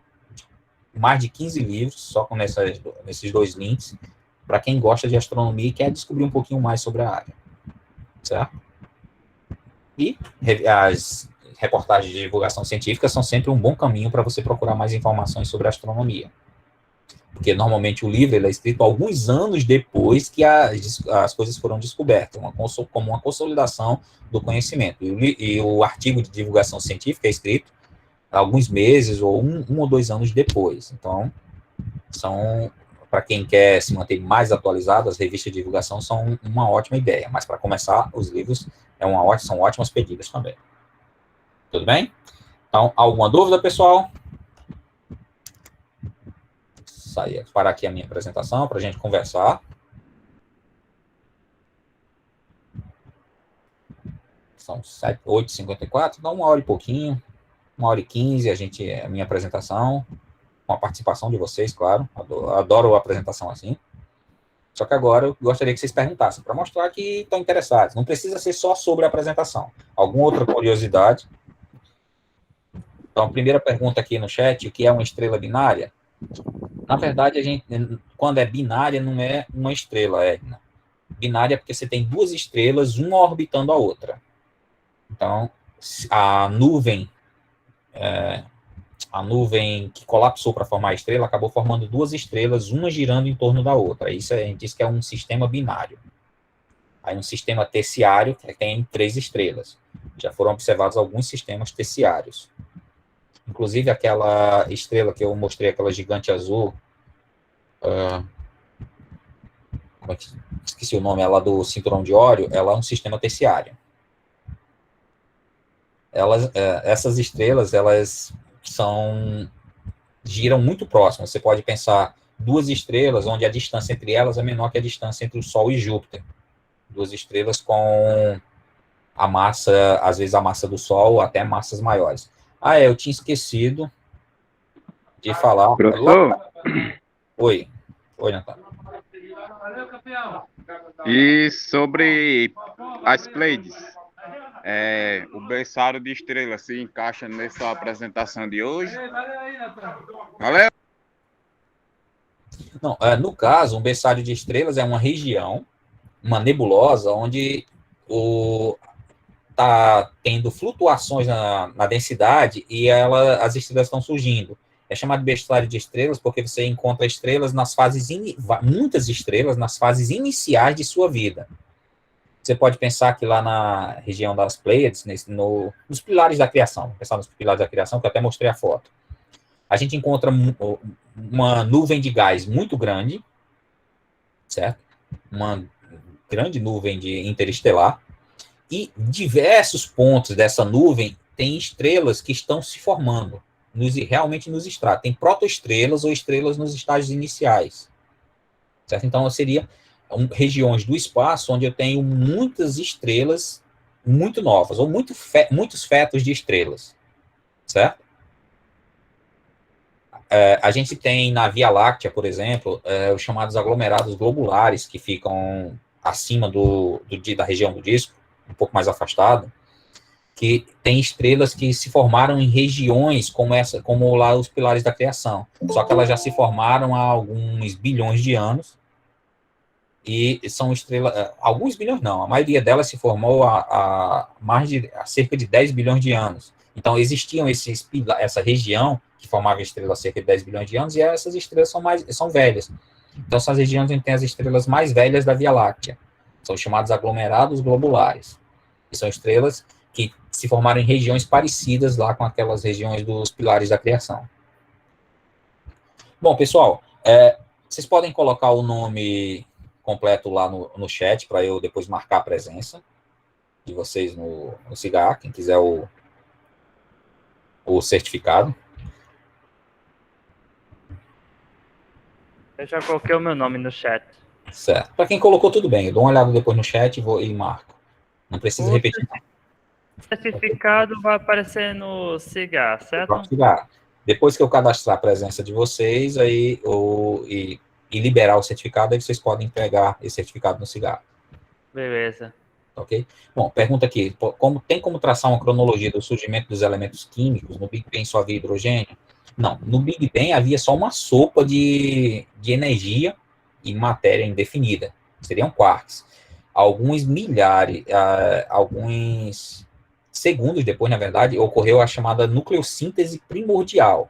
mais de 15 livros, só com nesses 2 links, para quem gosta de astronomia e quer descobrir um pouquinho mais sobre a área. Certo? E as reportagens de divulgação científica são sempre um bom caminho para você procurar mais informações sobre astronomia. Porque, normalmente, o livro é escrito alguns anos depois que as coisas foram descobertas, como uma consolidação do conhecimento. E o artigo de divulgação científica é escrito alguns meses ou um ou 2 anos depois. Então, para quem quer se manter mais atualizado, as revistas de divulgação são uma ótima ideia. Mas, para começar, os livros são ótimas pedidas também. Tudo bem? Então, alguma dúvida, pessoal? Parar aqui a minha apresentação para a gente conversar. São 8h54, dá 1 hora e pouquinho, 1h15, a minha apresentação, com a participação de vocês, claro. Adoro a apresentação assim. Só que agora eu gostaria que vocês perguntassem, para mostrar que estão interessados. Não precisa ser só sobre a apresentação. Alguma outra curiosidade? Então, a primeira pergunta aqui no chat, o que é uma estrela binária? Na verdade, quando é binária, não é uma estrela, Edna. Binária é porque você tem 2 estrelas, uma orbitando a outra. Então, a nuvem que colapsou para formar a estrela acabou formando 2 estrelas, uma girando em torno da outra. Isso a gente diz que é um sistema binário. Aí um sistema terciário que tem 3 estrelas. Já foram observados alguns sistemas terciários. Inclusive, aquela estrela que eu mostrei, aquela gigante azul, esqueci o nome, ela do cinturão de Órion, ela é um sistema terciário. Essas estrelas, elas giram muito próximas. Você pode pensar duas estrelas onde a distância entre elas é menor que a distância entre o Sol e Júpiter. Duas estrelas com a massa, às vezes a massa do Sol, até massas maiores. Eu tinha esquecido de falar. Professor? Oi, Natália. E sobre as Pleiades, o berçário de estrelas se encaixa nessa apresentação de hoje? Valeu! Não, no caso, um berçário de estrelas é uma região, uma nebulosa, onde está tendo flutuações na densidade e as estrelas estão surgindo. É chamado de berçário de estrelas porque você encontra estrelas nas fases, muitas estrelas nas fases iniciais de sua vida. Você pode pensar que lá na região das Pleiades, nos pilares da criação, pensar nos pilares da criação, que eu até mostrei a foto, a gente encontra uma nuvem de gás muito grande, certo? Uma grande nuvem interestelar, e diversos pontos dessa nuvem têm estrelas que estão se formando, realmente nos estratos. Tem protoestrelas ou estrelas nos estágios iniciais, certo? Então, seria regiões do espaço onde eu tenho muitas estrelas muito novas, ou muitos fetos de estrelas, certo? A gente tem na Via Láctea, por exemplo, os chamados aglomerados globulares, que ficam acima da região do disco, um pouco mais afastado, que tem estrelas que se formaram em regiões como lá os pilares da criação. Só que elas já se formaram há alguns bilhões de anos, e são estrelas, alguns bilhões não, a maioria delas se formou há cerca de 10 bilhões de anos. Então, existiam essa região que formava estrelas há cerca de 10 bilhões de anos, e essas estrelas são velhas. Então, são as regiões onde tem as estrelas mais velhas da Via Láctea. São chamados aglomerados globulares. E são estrelas que se formaram em regiões parecidas lá com aquelas regiões dos pilares da criação. Bom, pessoal, vocês podem colocar o nome completo lá no chat, para eu depois marcar a presença de vocês no CIGAR, quem quiser o certificado. Eu já coloquei o meu nome no chat. Certo. Para quem colocou, tudo bem. Eu dou uma olhada depois no chat e marco. Não precisa repetir. O certificado vai aparecer no CIGAR, certo? CIGAR. Depois que eu cadastrar a presença de vocês aí, e liberar o certificado, aí vocês podem pegar esse certificado no CIGAR. Beleza. Ok? Bom, pergunta aqui. Tem como traçar uma cronologia do surgimento dos elementos químicos? No Big Bang só havia hidrogênio? Não. No Big Bang havia só uma sopa de energia e matéria indefinida. Seriam quarks. Alguns segundos depois, na verdade, ocorreu a chamada nucleossíntese primordial.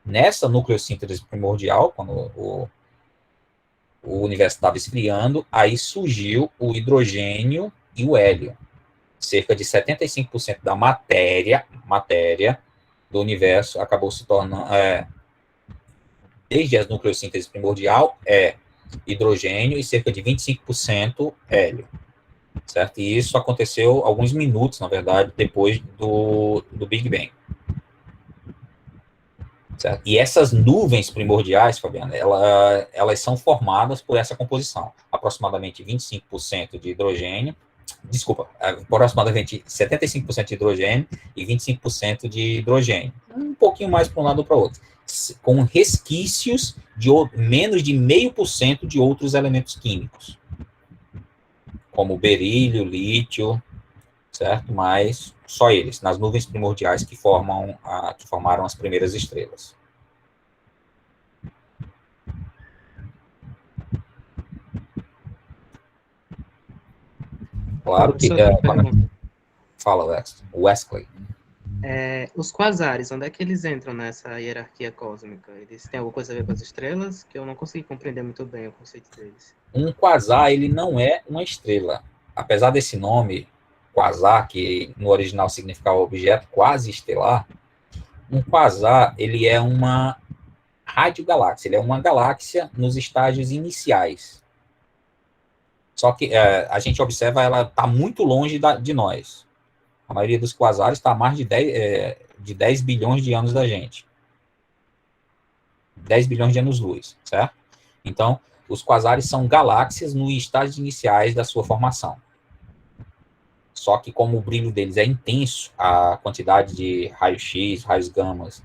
Nessa nucleossíntese primordial, quando o universo estava esfriando, aí surgiu o hidrogênio e o hélio. Cerca de 75% da matéria do universo acabou se tornando, desde a nucleossíntese primordial, hidrogênio e cerca de 25% hélio. Certo? E isso aconteceu alguns minutos, na verdade, depois do Big Bang. Certo? E essas nuvens primordiais, Fabiana, elas são formadas por essa composição. Aproximadamente 25% de hidrogênio, aproximadamente 75% de hidrogênio e 25% de hidrogênio. Um pouquinho mais para um lado ou para o outro. Com resquícios de menos de 0,5% de outros elementos químicos, como berílio, lítio, certo? Mas só eles, nas nuvens primordiais que formaram as primeiras estrelas. Claro que... Fala, Wesley. Os quasares, onde é que eles entram nessa hierarquia cósmica? Eles têm alguma coisa a ver com as estrelas? Que eu não consegui compreender muito bem o conceito deles. Um quasar, ele não é uma estrela. Apesar desse nome, quasar, que no original significava objeto quase estelar, um quasar, ele é uma radiogaláxia, ele é uma galáxia nos estágios iniciais. Só que a gente observa, ela está muito longe de nós. A maioria dos quasares está a mais de 10 bilhões de anos da gente. 10 bilhões de anos-luz, certo? Então, os quasares são galáxias no estágio iniciais da sua formação. Só que como o brilho deles é intenso, a quantidade de raios-x, raios gamas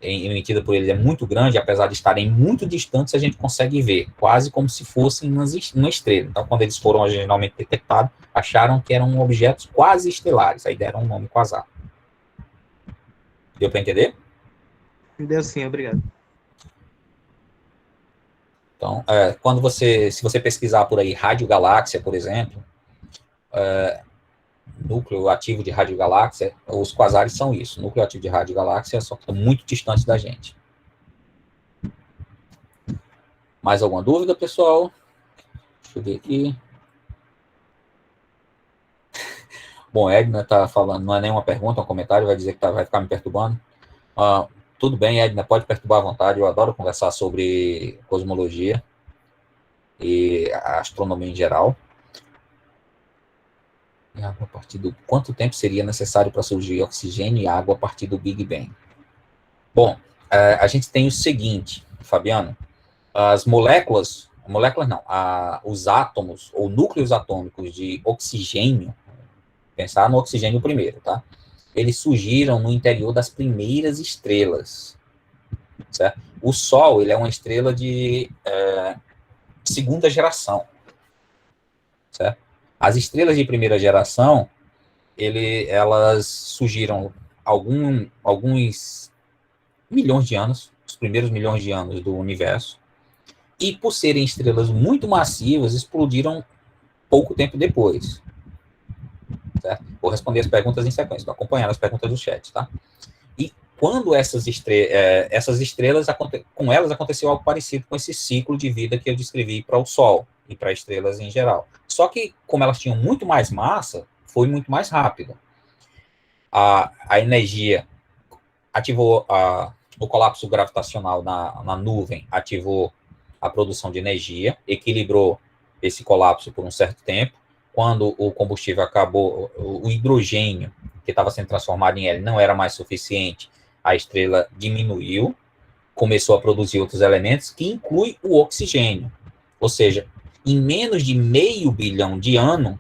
emitida por eles é muito grande, apesar de estarem muito distantes, a gente consegue ver, quase como se fossem uma estrela. Então, quando eles foram originalmente detectados, acharam que eram objetos quase estelares, aí deram o nome quasar. Deu para entender? Deu sim, obrigado. Então, se você pesquisar por aí radiogaláxia, por exemplo, núcleo ativo de radiogaláxia, os quasares são isso, núcleo ativo de radiogaláxia, só que estão muito distantes da gente. Mais alguma dúvida, pessoal? Deixa eu ver aqui. Bom, Edna está falando, não é nenhuma pergunta, é um comentário, vai dizer que vai ficar me perturbando. Tudo bem, Edna, pode perturbar à vontade, eu adoro conversar sobre cosmologia e a astronomia em geral. E água a partir do... Quanto tempo seria necessário para surgir oxigênio e água a partir do Big Bang? Bom, a gente tem o seguinte, Fabiano, as moléculas não, os átomos ou núcleos atômicos de oxigênio, pensar no oxigênio primeiro, tá? Eles surgiram no interior das primeiras estrelas, certo? O Sol, ele é uma estrela de segunda geração, certo? As estrelas de primeira geração, elas surgiram alguns milhões de anos, os primeiros milhões de anos do universo, e por serem estrelas muito massivas, explodiram pouco tempo depois. Certo? Vou responder as perguntas em sequência, estou acompanhando as perguntas do chat, tá? E quando essas estrelas, com elas aconteceu algo parecido com esse ciclo de vida que eu descrevi para o Sol e para estrelas em geral. Só que, como elas tinham muito mais massa, foi muito mais rápido. A energia ativou o colapso gravitacional na nuvem, ativou a produção de energia, equilibrou esse colapso por um certo tempo. Quando o combustível acabou, o hidrogênio, que estava sendo transformado em hélio, não era mais suficiente, a estrela diminuiu, começou a produzir outros elementos, que inclui o oxigênio. Ou seja, em menos de 500 milhões de anos,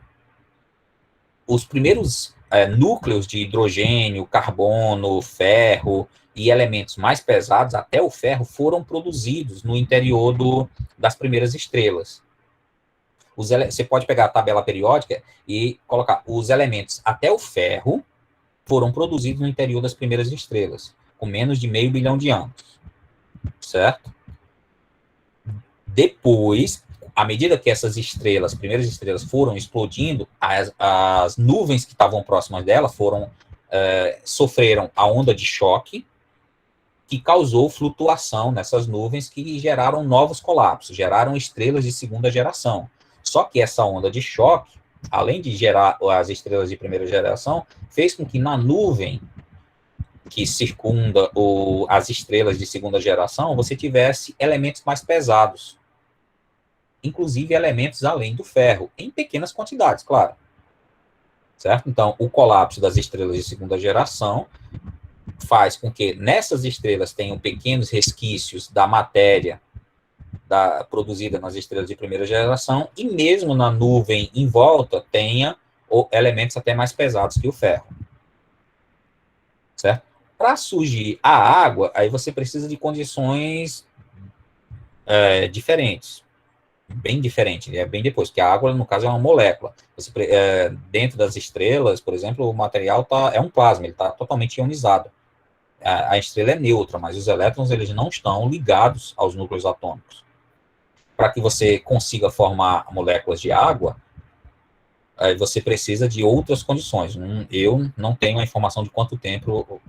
os primeiros núcleos de hidrogênio, carbono, ferro e elementos mais pesados, até o ferro, foram produzidos no interior das primeiras estrelas. Você pode pegar a tabela periódica e colocar os elementos até o ferro foram produzidos no interior das primeiras estrelas, com menos de 500 milhões de anos. Certo? Depois, à medida que essas estrelas, primeiras estrelas, foram explodindo, as nuvens que estavam próximas dela sofreram a onda de choque, que causou flutuação nessas nuvens que geraram novos colapsos, geraram estrelas de segunda geração. Só que essa onda de choque, além de gerar as estrelas de primeira geração, fez com que na nuvem que circunda as estrelas de segunda geração, você tivesse elementos mais pesados, inclusive elementos além do ferro, em pequenas quantidades, claro. Certo? Então, o colapso das estrelas de segunda geração faz com que nessas estrelas tenham pequenos resquícios da matéria produzida nas estrelas de primeira geração, e mesmo na nuvem em volta tenha elementos até mais pesados que o ferro. Certo? Para surgir a água, aí você precisa de condições diferentes, bem diferente, bem depois, porque a água, no caso, é uma molécula. Dentro das estrelas, por exemplo, o material é um plasma, ele está totalmente ionizado. A estrela é neutra, mas os elétrons eles não estão ligados aos núcleos atômicos. Para que você consiga formar moléculas de água, você precisa de outras condições. Eu não tenho a informação de quanto tempo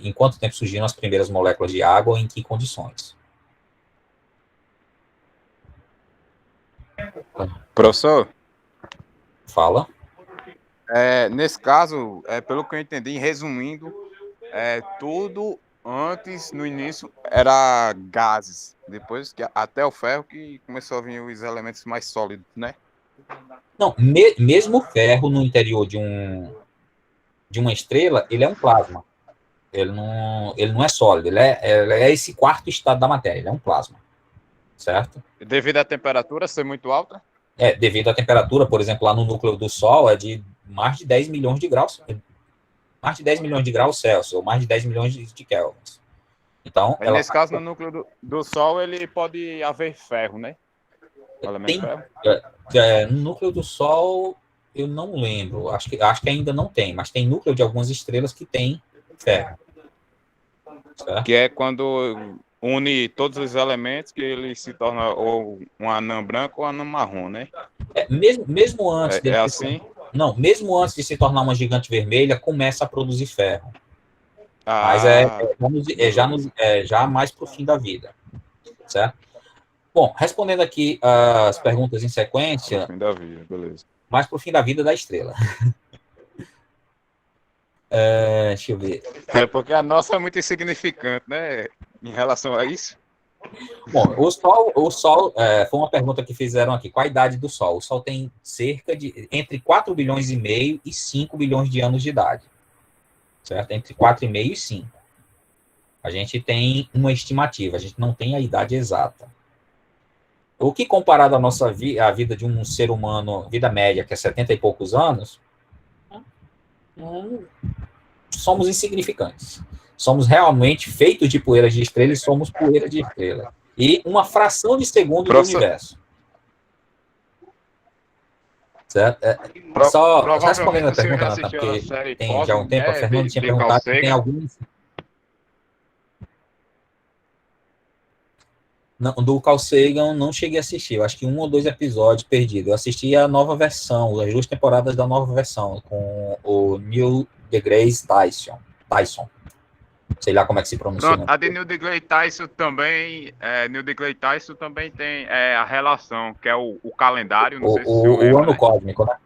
em quanto tempo surgiram as primeiras moléculas de água ou em que condições. Professor? Fala. Nesse caso, pelo que eu entendi, resumindo, tudo antes, no início, era gases. Depois, até o ferro, que começou a vir os elementos mais sólidos, né? Não, mesmo o ferro no interior de uma estrela, ele é um plasma. ele não é sólido, ele é esse quarto estado da matéria, ele é um plasma, certo? Devido à temperatura ser muito alta? Devido à temperatura, por exemplo, lá no núcleo do Sol é de mais de 10 milhões de graus, mais de 10 milhões de graus Celsius, ou mais de 10 milhões de kelvins. Então, Aí, nesse caso, no núcleo do Sol, ele pode haver ferro, né? No núcleo do Sol, eu não lembro, acho que ainda não tem, mas tem núcleo de algumas estrelas que tem ferro. Certo? Que é quando une todos os elementos que ele se torna ou um anã branco ou um anã marrom, né? Mesmo antes dele assim? Não, mesmo antes de se tornar uma gigante vermelha, começa a produzir ferro. Mas já mais para o fim da vida. Certo? Bom, respondendo aqui as perguntas em sequência. Fim da vida, beleza. Mais para o fim da vida da estrela. Deixa eu ver. Porque a nossa é muito insignificante, né? Em relação a isso. Bom, o Sol foi uma pergunta que fizeram aqui. Qual a idade do Sol? O Sol tem cerca de entre 4 bilhões e meio e 5 bilhões de anos de idade. Certo? Entre 4,5 e 5. A gente tem uma estimativa, a gente não tem a idade exata. O que, comparado à nossa a vida de um ser humano, vida média, que é 70 e poucos anos, somos insignificantes. Somos realmente feitos de poeiras de estrela e somos poeira de estrela. E uma fração de segundo do universo. Certo? Só respondendo a pergunta, Nathan, porque tem já um tempo, a Fernanda tinha perguntado se tem algum... Não, do Carl Sagan não cheguei a assistir, eu acho que 1 ou 2 episódios perdidos. Eu assisti a nova versão, as 2 temporadas da nova versão, com o Neil deGrasse Tyson. Sei lá como é que se pronuncia. Pronto, a de Neil deGrasse Tyson também, tem a relação, que é o calendário, não sei se o lembra, ano cósmico, né?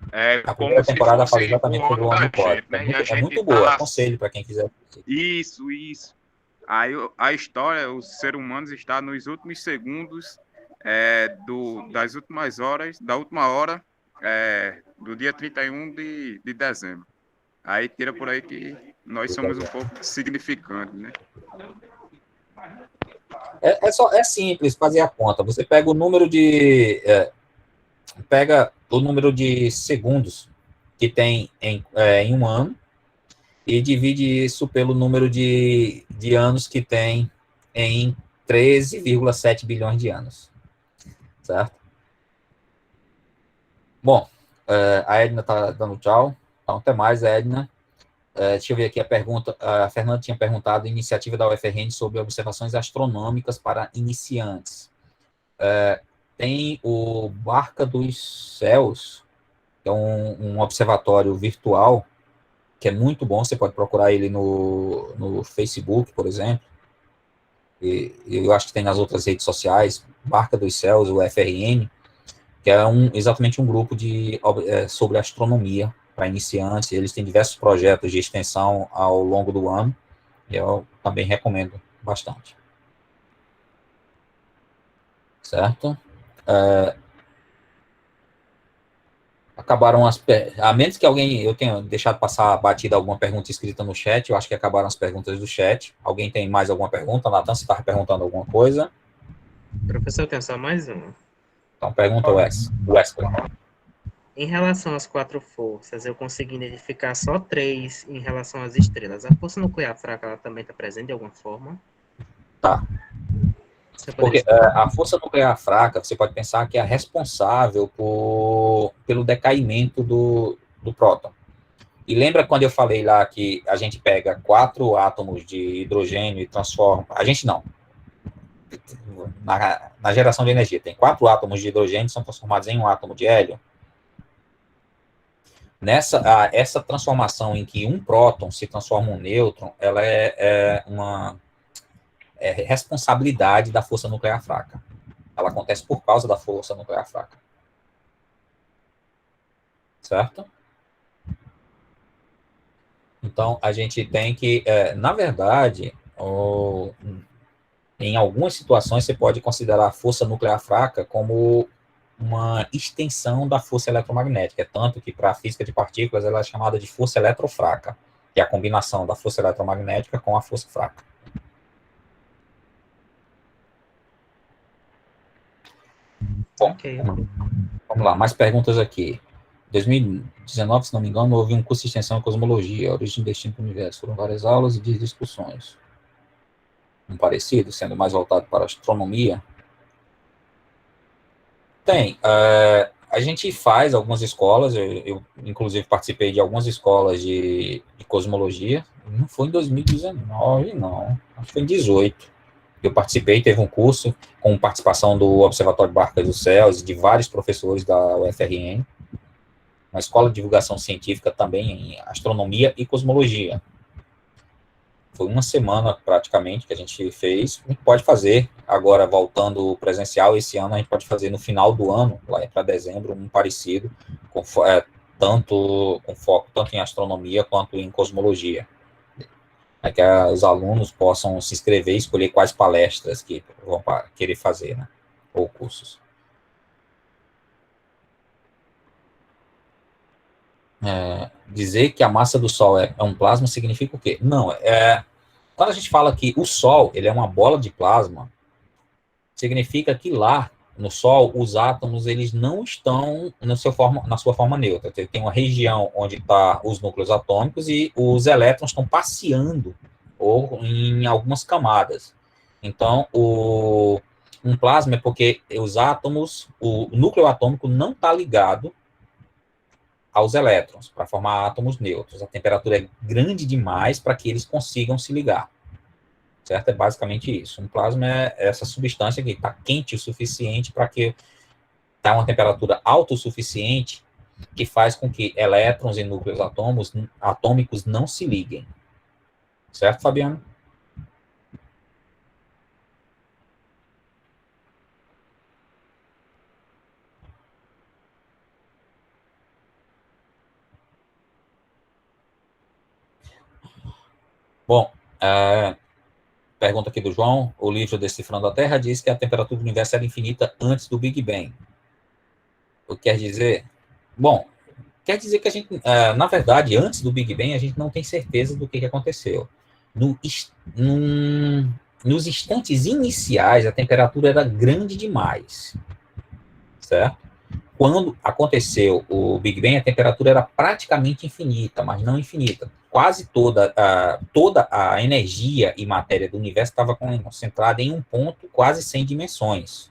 A primeira temporada fala exatamente sobre o ano cósmico. Né? É muito boa, aconselho para quem quiser assistir. Isso. Aí a história, os seres humanos está nos últimos segundos das últimas horas, da última hora do dia 31 de dezembro. Aí tira por aí que nós somos um pouco significantes, né? É simples fazer a conta. Você pega o número de segundos que tem em um ano e divide isso pelo número de anos que tem em 13,7 bilhões de anos. Certo? Bom, a Edna está dando tchau. Então, até mais, Edna. Deixa eu ver aqui a pergunta. A Fernanda tinha perguntado a iniciativa da UFRN sobre observações astronômicas para iniciantes. Tem o Barca dos Céus, que é um observatório virtual, que é muito bom, você pode procurar ele no Facebook, por exemplo, e eu acho que tem nas outras redes sociais, Barca dos Céus, o FRN, que é exatamente um grupo sobre astronomia para iniciantes. Eles têm diversos projetos de extensão ao longo do ano, e eu também recomendo bastante. Certo? Acabaram a menos que eu tenha deixado passar batida alguma pergunta escrita no chat, eu acho que acabaram as perguntas do chat. Alguém tem mais alguma pergunta? Nathan, você estava perguntando alguma coisa? Professor, eu tenho só mais uma. Então, pergunta Wesley. Em relação às 4 forças, eu consegui identificar só 3 em relação às estrelas. A força nuclear fraca, ela também está presente de alguma forma? Tá. Porque a força nuclear fraca, você pode pensar que é a responsável pelo decaimento do próton. E lembra quando eu falei lá que a gente pega 4 átomos de hidrogênio e transforma... A gente não. Na geração de energia, tem 4 átomos de hidrogênio que são transformados em um átomo de hélio. Essa transformação em que um próton se transforma em um nêutron, ela é uma responsabilidade da força nuclear fraca. Ela acontece por causa da força nuclear fraca. Certo? Então, a gente tem que, na verdade, em algumas situações, você pode considerar a força nuclear fraca como uma extensão da força eletromagnética. Tanto que, para a física de partículas, ela é chamada de força eletrofraca. que é a combinação da força eletromagnética com a força fraca. Bom, Ok. vamos lá, mais perguntas aqui. 2019, se não me engano, houve um curso de extensão em cosmologia, origem e destino do universo. Foram várias aulas e dias de discussões. Um parecido, sendo mais voltado para a astronomia. Tem. A gente faz algumas escolas, eu inclusive participei de algumas escolas de cosmologia. Não foi em 2019, não. Acho que foi em 2018. Eu participei, teve um curso com participação do Observatório Barcas dos Céus e de vários professores da UFRN. Uma escola de divulgação científica também em astronomia e cosmologia. Foi uma semana, praticamente, que a gente fez. A gente pode fazer, agora voltando presencial, esse ano a gente pode fazer no final do ano, lá para dezembro, um parecido, tanto com foco tanto em astronomia quanto em cosmologia. Para que os alunos possam se inscrever e escolher quais palestras que vão querer fazer, né? Ou cursos. Dizer que a massa do Sol é um plasma significa o quê? Não, quando a gente fala que o Sol ele é uma bola de plasma, significa que lá no Sol os átomos eles não estão na sua forma neutra. Tem uma região onde estão os núcleos atômicos e os elétrons estão passeando ou em algumas camadas. Então, um plasma é porque os átomos, o núcleo atômico não está ligado aos elétrons, para formar átomos neutros. A temperatura é grande demais para que eles consigam se ligar. Certo? É basicamente isso. Um plasma é essa substância que está quente o suficiente para que está uma temperatura alta o suficiente que faz com que elétrons e núcleos atômicos não se liguem. Certo, Fabiano? Bom, pergunta aqui do João. O livro Decifrando a Terra diz que a temperatura do universo era infinita antes do Big Bang. O que quer dizer? Bom, quer dizer que a gente, na verdade, antes do Big Bang, a gente não tem certeza do que aconteceu. Nos instantes iniciais, a temperatura era grande demais. Certo? Quando aconteceu o Big Bang, a temperatura era praticamente infinita, mas não infinita. Quase toda a energia e matéria do universo estava concentrada em um ponto quase sem dimensões.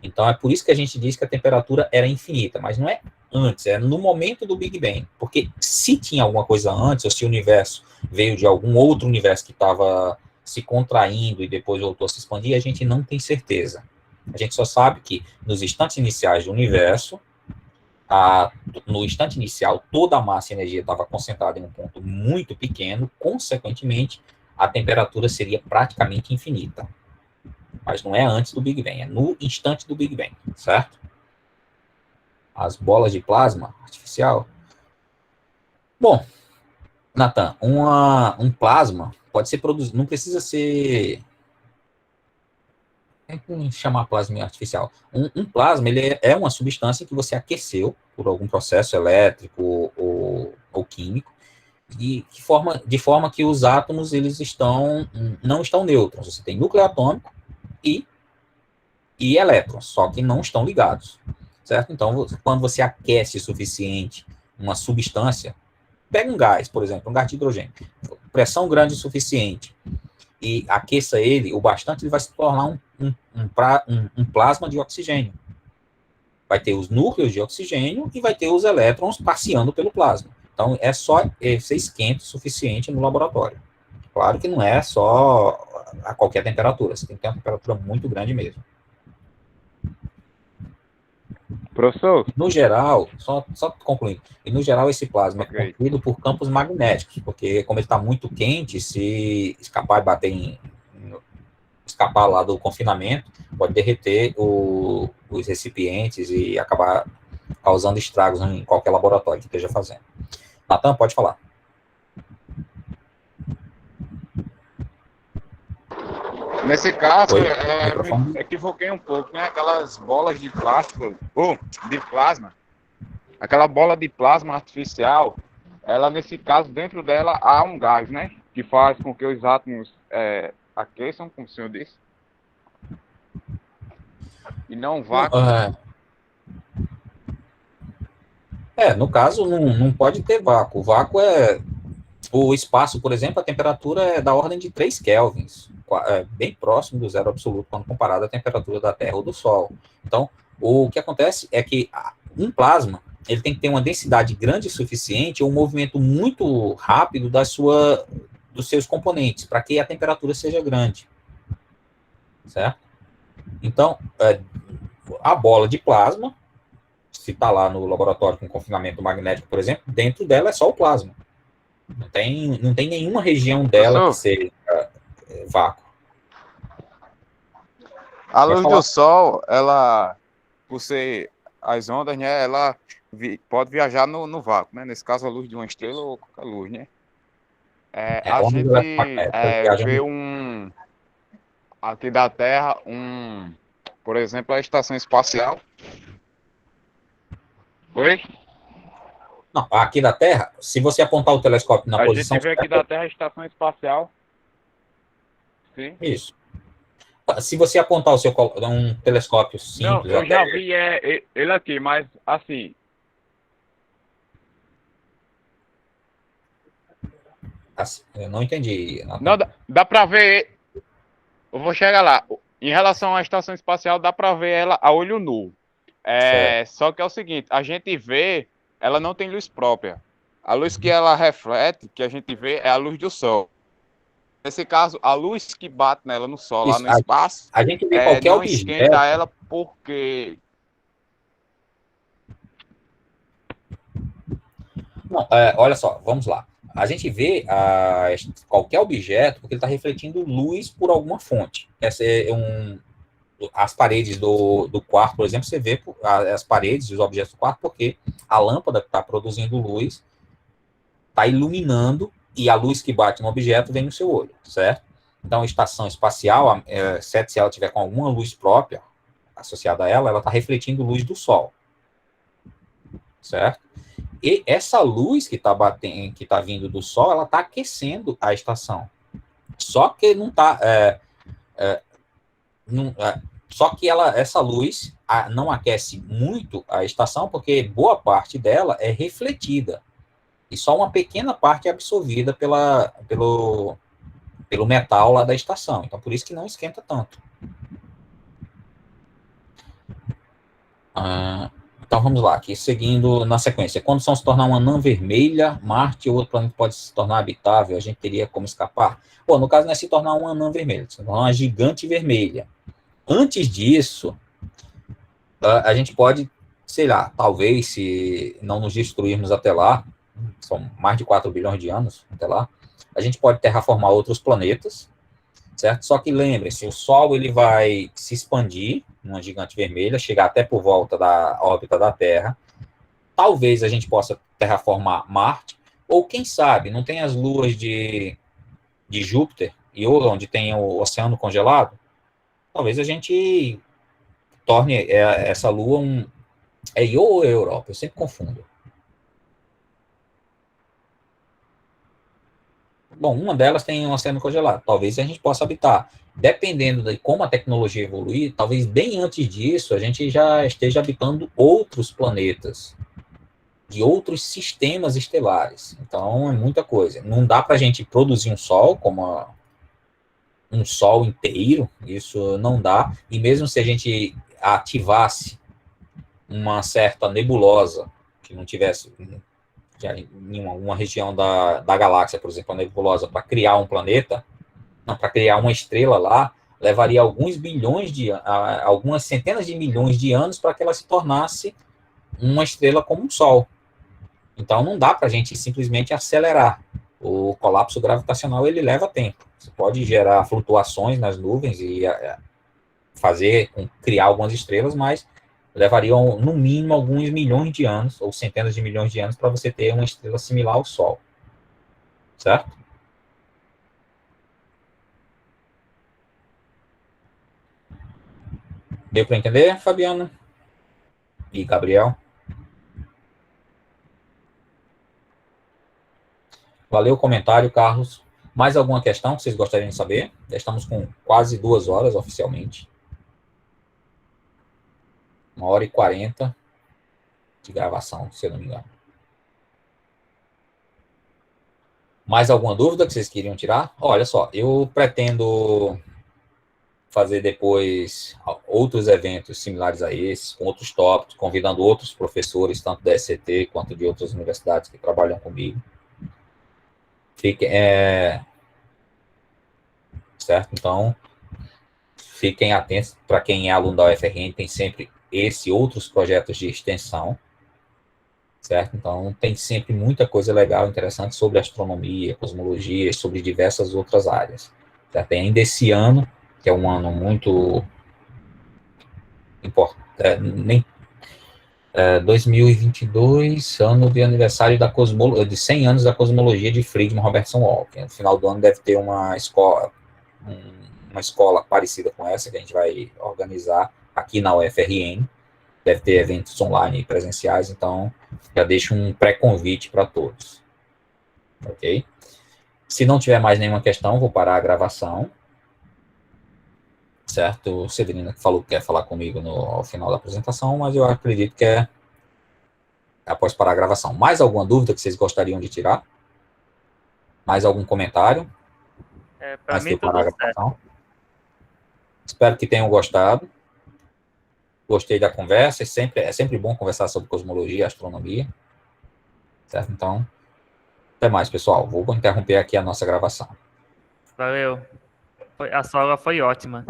Então, é por isso que a gente diz que a temperatura era infinita, mas não é antes, é no momento do Big Bang. Porque se tinha alguma coisa antes, ou se o universo veio de algum outro universo que estava se contraindo e depois voltou a se expandir, a gente não tem certeza. A gente só sabe que nos instantes iniciais do universo, no instante inicial, toda a massa e energia estava concentrada em um ponto muito pequeno, consequentemente, a temperatura seria praticamente infinita. Mas não é antes do Big Bang, é no instante do Big Bang, certo? As bolas de plasma artificial. Bom, Nathan, um plasma pode ser produzido, não precisa ser... Como chamar plasma artificial? Um plasma ele é uma substância que você aqueceu por algum processo elétrico ou químico, de forma que os átomos eles não estão neutros. Você tem núcleo atômico e elétrons, só que não estão ligados. Certo? Então, quando você aquece o suficiente uma substância, pega um gás, por exemplo, um gás de hidrogênio, pressão grande o suficiente, e aqueça ele o bastante, ele vai se tornar um plasma de oxigênio. Vai ter os núcleos de oxigênio e vai ter os elétrons passeando pelo plasma. Então, é só ser esquenta o suficiente no laboratório. Claro que não é só a qualquer temperatura, você tem que ter uma temperatura muito grande mesmo. Professor? No geral, só concluindo, e no geral esse plasma é contido por campos magnéticos, porque como ele está muito quente, se escapar e bater escapar lá do confinamento, pode derreter os recipientes e acabar causando estragos em qualquer laboratório que esteja fazendo. Natan, pode falar. Nesse caso, me equivoquei um pouco, né? Aquelas bolas de plástico, de plasma, aquela bola de plasma artificial, ela, nesse caso, dentro dela há um gás, né? Que faz com que os átomos aqueçam, como o senhor disse, e não Não, vácuo. no caso, não pode ter vácuo. O vácuo é o espaço, por exemplo, a temperatura é da ordem de 3 kelvins, bem próximo do zero absoluto quando comparado à temperatura da Terra ou do Sol. Então, o que acontece é que um plasma ele tem que ter uma densidade grande o suficiente ou um movimento muito rápido dos seus componentes, para que a temperatura seja grande. Certo? Então, a bola de plasma, se está lá no laboratório com confinamento magnético, por exemplo, dentro dela é só o plasma. Não tem nenhuma região dela que Professor, seja vácuo. a Pode luz falar. do Sol, ela, por ser as ondas, né? Ela pode viajar no vácuo, né? Nesse caso, a luz de uma estrela ou qualquer luz, né? A Ondas gente eletromagnéticas viajam. vê aqui da Terra, por exemplo, a estação espacial. Oi? Não, aqui da Terra, se você apontar o telescópio na A posição gente vê aqui certa, da Terra a estação espacial. Sim. isso. Se você apontar um telescópio Não, simples, eu até, já vi ele aqui, mas assim, assim, eu não entendi. não dá para ver. Eu vou chegar lá. Em relação à estação espacial, dá para ver ela a olho nu. Certo. Só que é o seguinte, a gente vê, ela não tem luz própria. A luz que ela reflete, que a gente vê, é a luz do Sol. Nesse caso, a luz que bate nela no Sol, lá Isso, no espaço, a gente vê qualquer não esquenta objeto. ela porque... Não, olha só, vamos lá. A gente vê qualquer objeto porque ele está refletindo luz por alguma fonte. As paredes do quarto, por exemplo, você vê as paredes e os objetos do quarto porque a lâmpada que está produzindo luz está iluminando e a luz que bate no objeto vem no seu olho, certo? Então, a estação espacial, exceto se ela tiver com alguma luz própria associada a ela, ela está refletindo luz do Sol, certo? E essa luz que está batendo, que está vindo do Sol, ela está aquecendo a estação. Só que não está, só que essa luz não aquece muito a estação, porque boa parte dela é refletida e só uma pequena parte é absorvida pelo metal lá da estação. Então, por isso que não esquenta tanto. Então, vamos lá, aqui seguindo na sequência. Quando o Sol se tornar uma anã vermelha, Marte ou outro planeta pode se tornar habitável, a gente teria como escapar? Pô, no caso não é se tornar uma anã vermelha, se tornar uma gigante vermelha. Antes disso, a gente pode, sei lá, talvez, se não nos destruirmos até lá, são mais de 4 bilhões de anos até lá, a gente pode terraformar outros planetas, certo? Só que lembre-se, o Sol ele vai se expandir, uma gigante vermelha, chegar até por volta da órbita da Terra. Talvez a gente possa terraformar Marte, ou quem sabe, não tem as luas de Júpiter, e onde tem o oceano congelado? Talvez a gente torne essa lua é Io ou Europa? Eu sempre confundo. Bom, uma delas tem um oceano congelado. Talvez a gente possa habitar. Dependendo de como a tecnologia evoluir, talvez bem antes disso a gente já esteja habitando outros planetas, de outros sistemas estelares. Então é muita coisa. Não dá para a gente produzir um Sol como um Sol inteiro, isso não dá. E mesmo se a gente ativasse uma certa nebulosa que não tivesse em uma região da galáxia, por exemplo, a nebulosa, para criar um planeta, para criar uma estrela lá, levaria algumas centenas de milhões de anos para que ela se tornasse uma estrela como um Sol. Então não dá para a gente simplesmente acelerar. O colapso gravitacional ele leva tempo. Você pode gerar flutuações nas nuvens e criar algumas estrelas, mas levariam no mínimo alguns milhões de anos ou centenas de milhões de anos para você ter uma estrela similar ao Sol, certo? Deu para entender, Fabiana e Gabriel? Valeu o comentário, Carlos. Mais alguma questão que vocês gostariam de saber? Já estamos com quase 2 horas oficialmente. 1h40 de gravação, se eu não me engano. Mais alguma dúvida que vocês queriam tirar? Olha só, eu pretendo fazer depois outros eventos similares a esses, com outros tópicos, convidando outros professores, tanto da SCT quanto de outras universidades que trabalham comigo. Certo? Então, fiquem atentos. Para quem é aluno da UFRN, tem sempre esse e outros projetos de extensão. Certo? Então, tem sempre muita coisa legal, interessante sobre astronomia, cosmologia, sobre diversas outras áreas. Certo? E ainda esse ano, que é um ano muito importante, 2022, ano de aniversário de 100 anos da cosmologia de Friedmann Robertson Walker. No final do ano deve ter uma escola parecida com essa, que a gente vai organizar aqui na UFRN. Deve ter eventos online e presenciais, então já deixo um pré-convite para todos. Ok? Se não tiver mais nenhuma questão, vou parar a gravação. Certo? O Severino falou que quer falar comigo ao final da apresentação, mas eu acredito que é após parar a gravação. Mais alguma dúvida que vocês gostariam de tirar? Mais algum comentário? Para mim, tudo certo. Espero que tenham gostado. Gostei da conversa. É sempre bom conversar sobre cosmologia e astronomia. Certo? Então, até mais, pessoal. Vou interromper aqui a nossa gravação. Valeu. A sua aula foi ótima.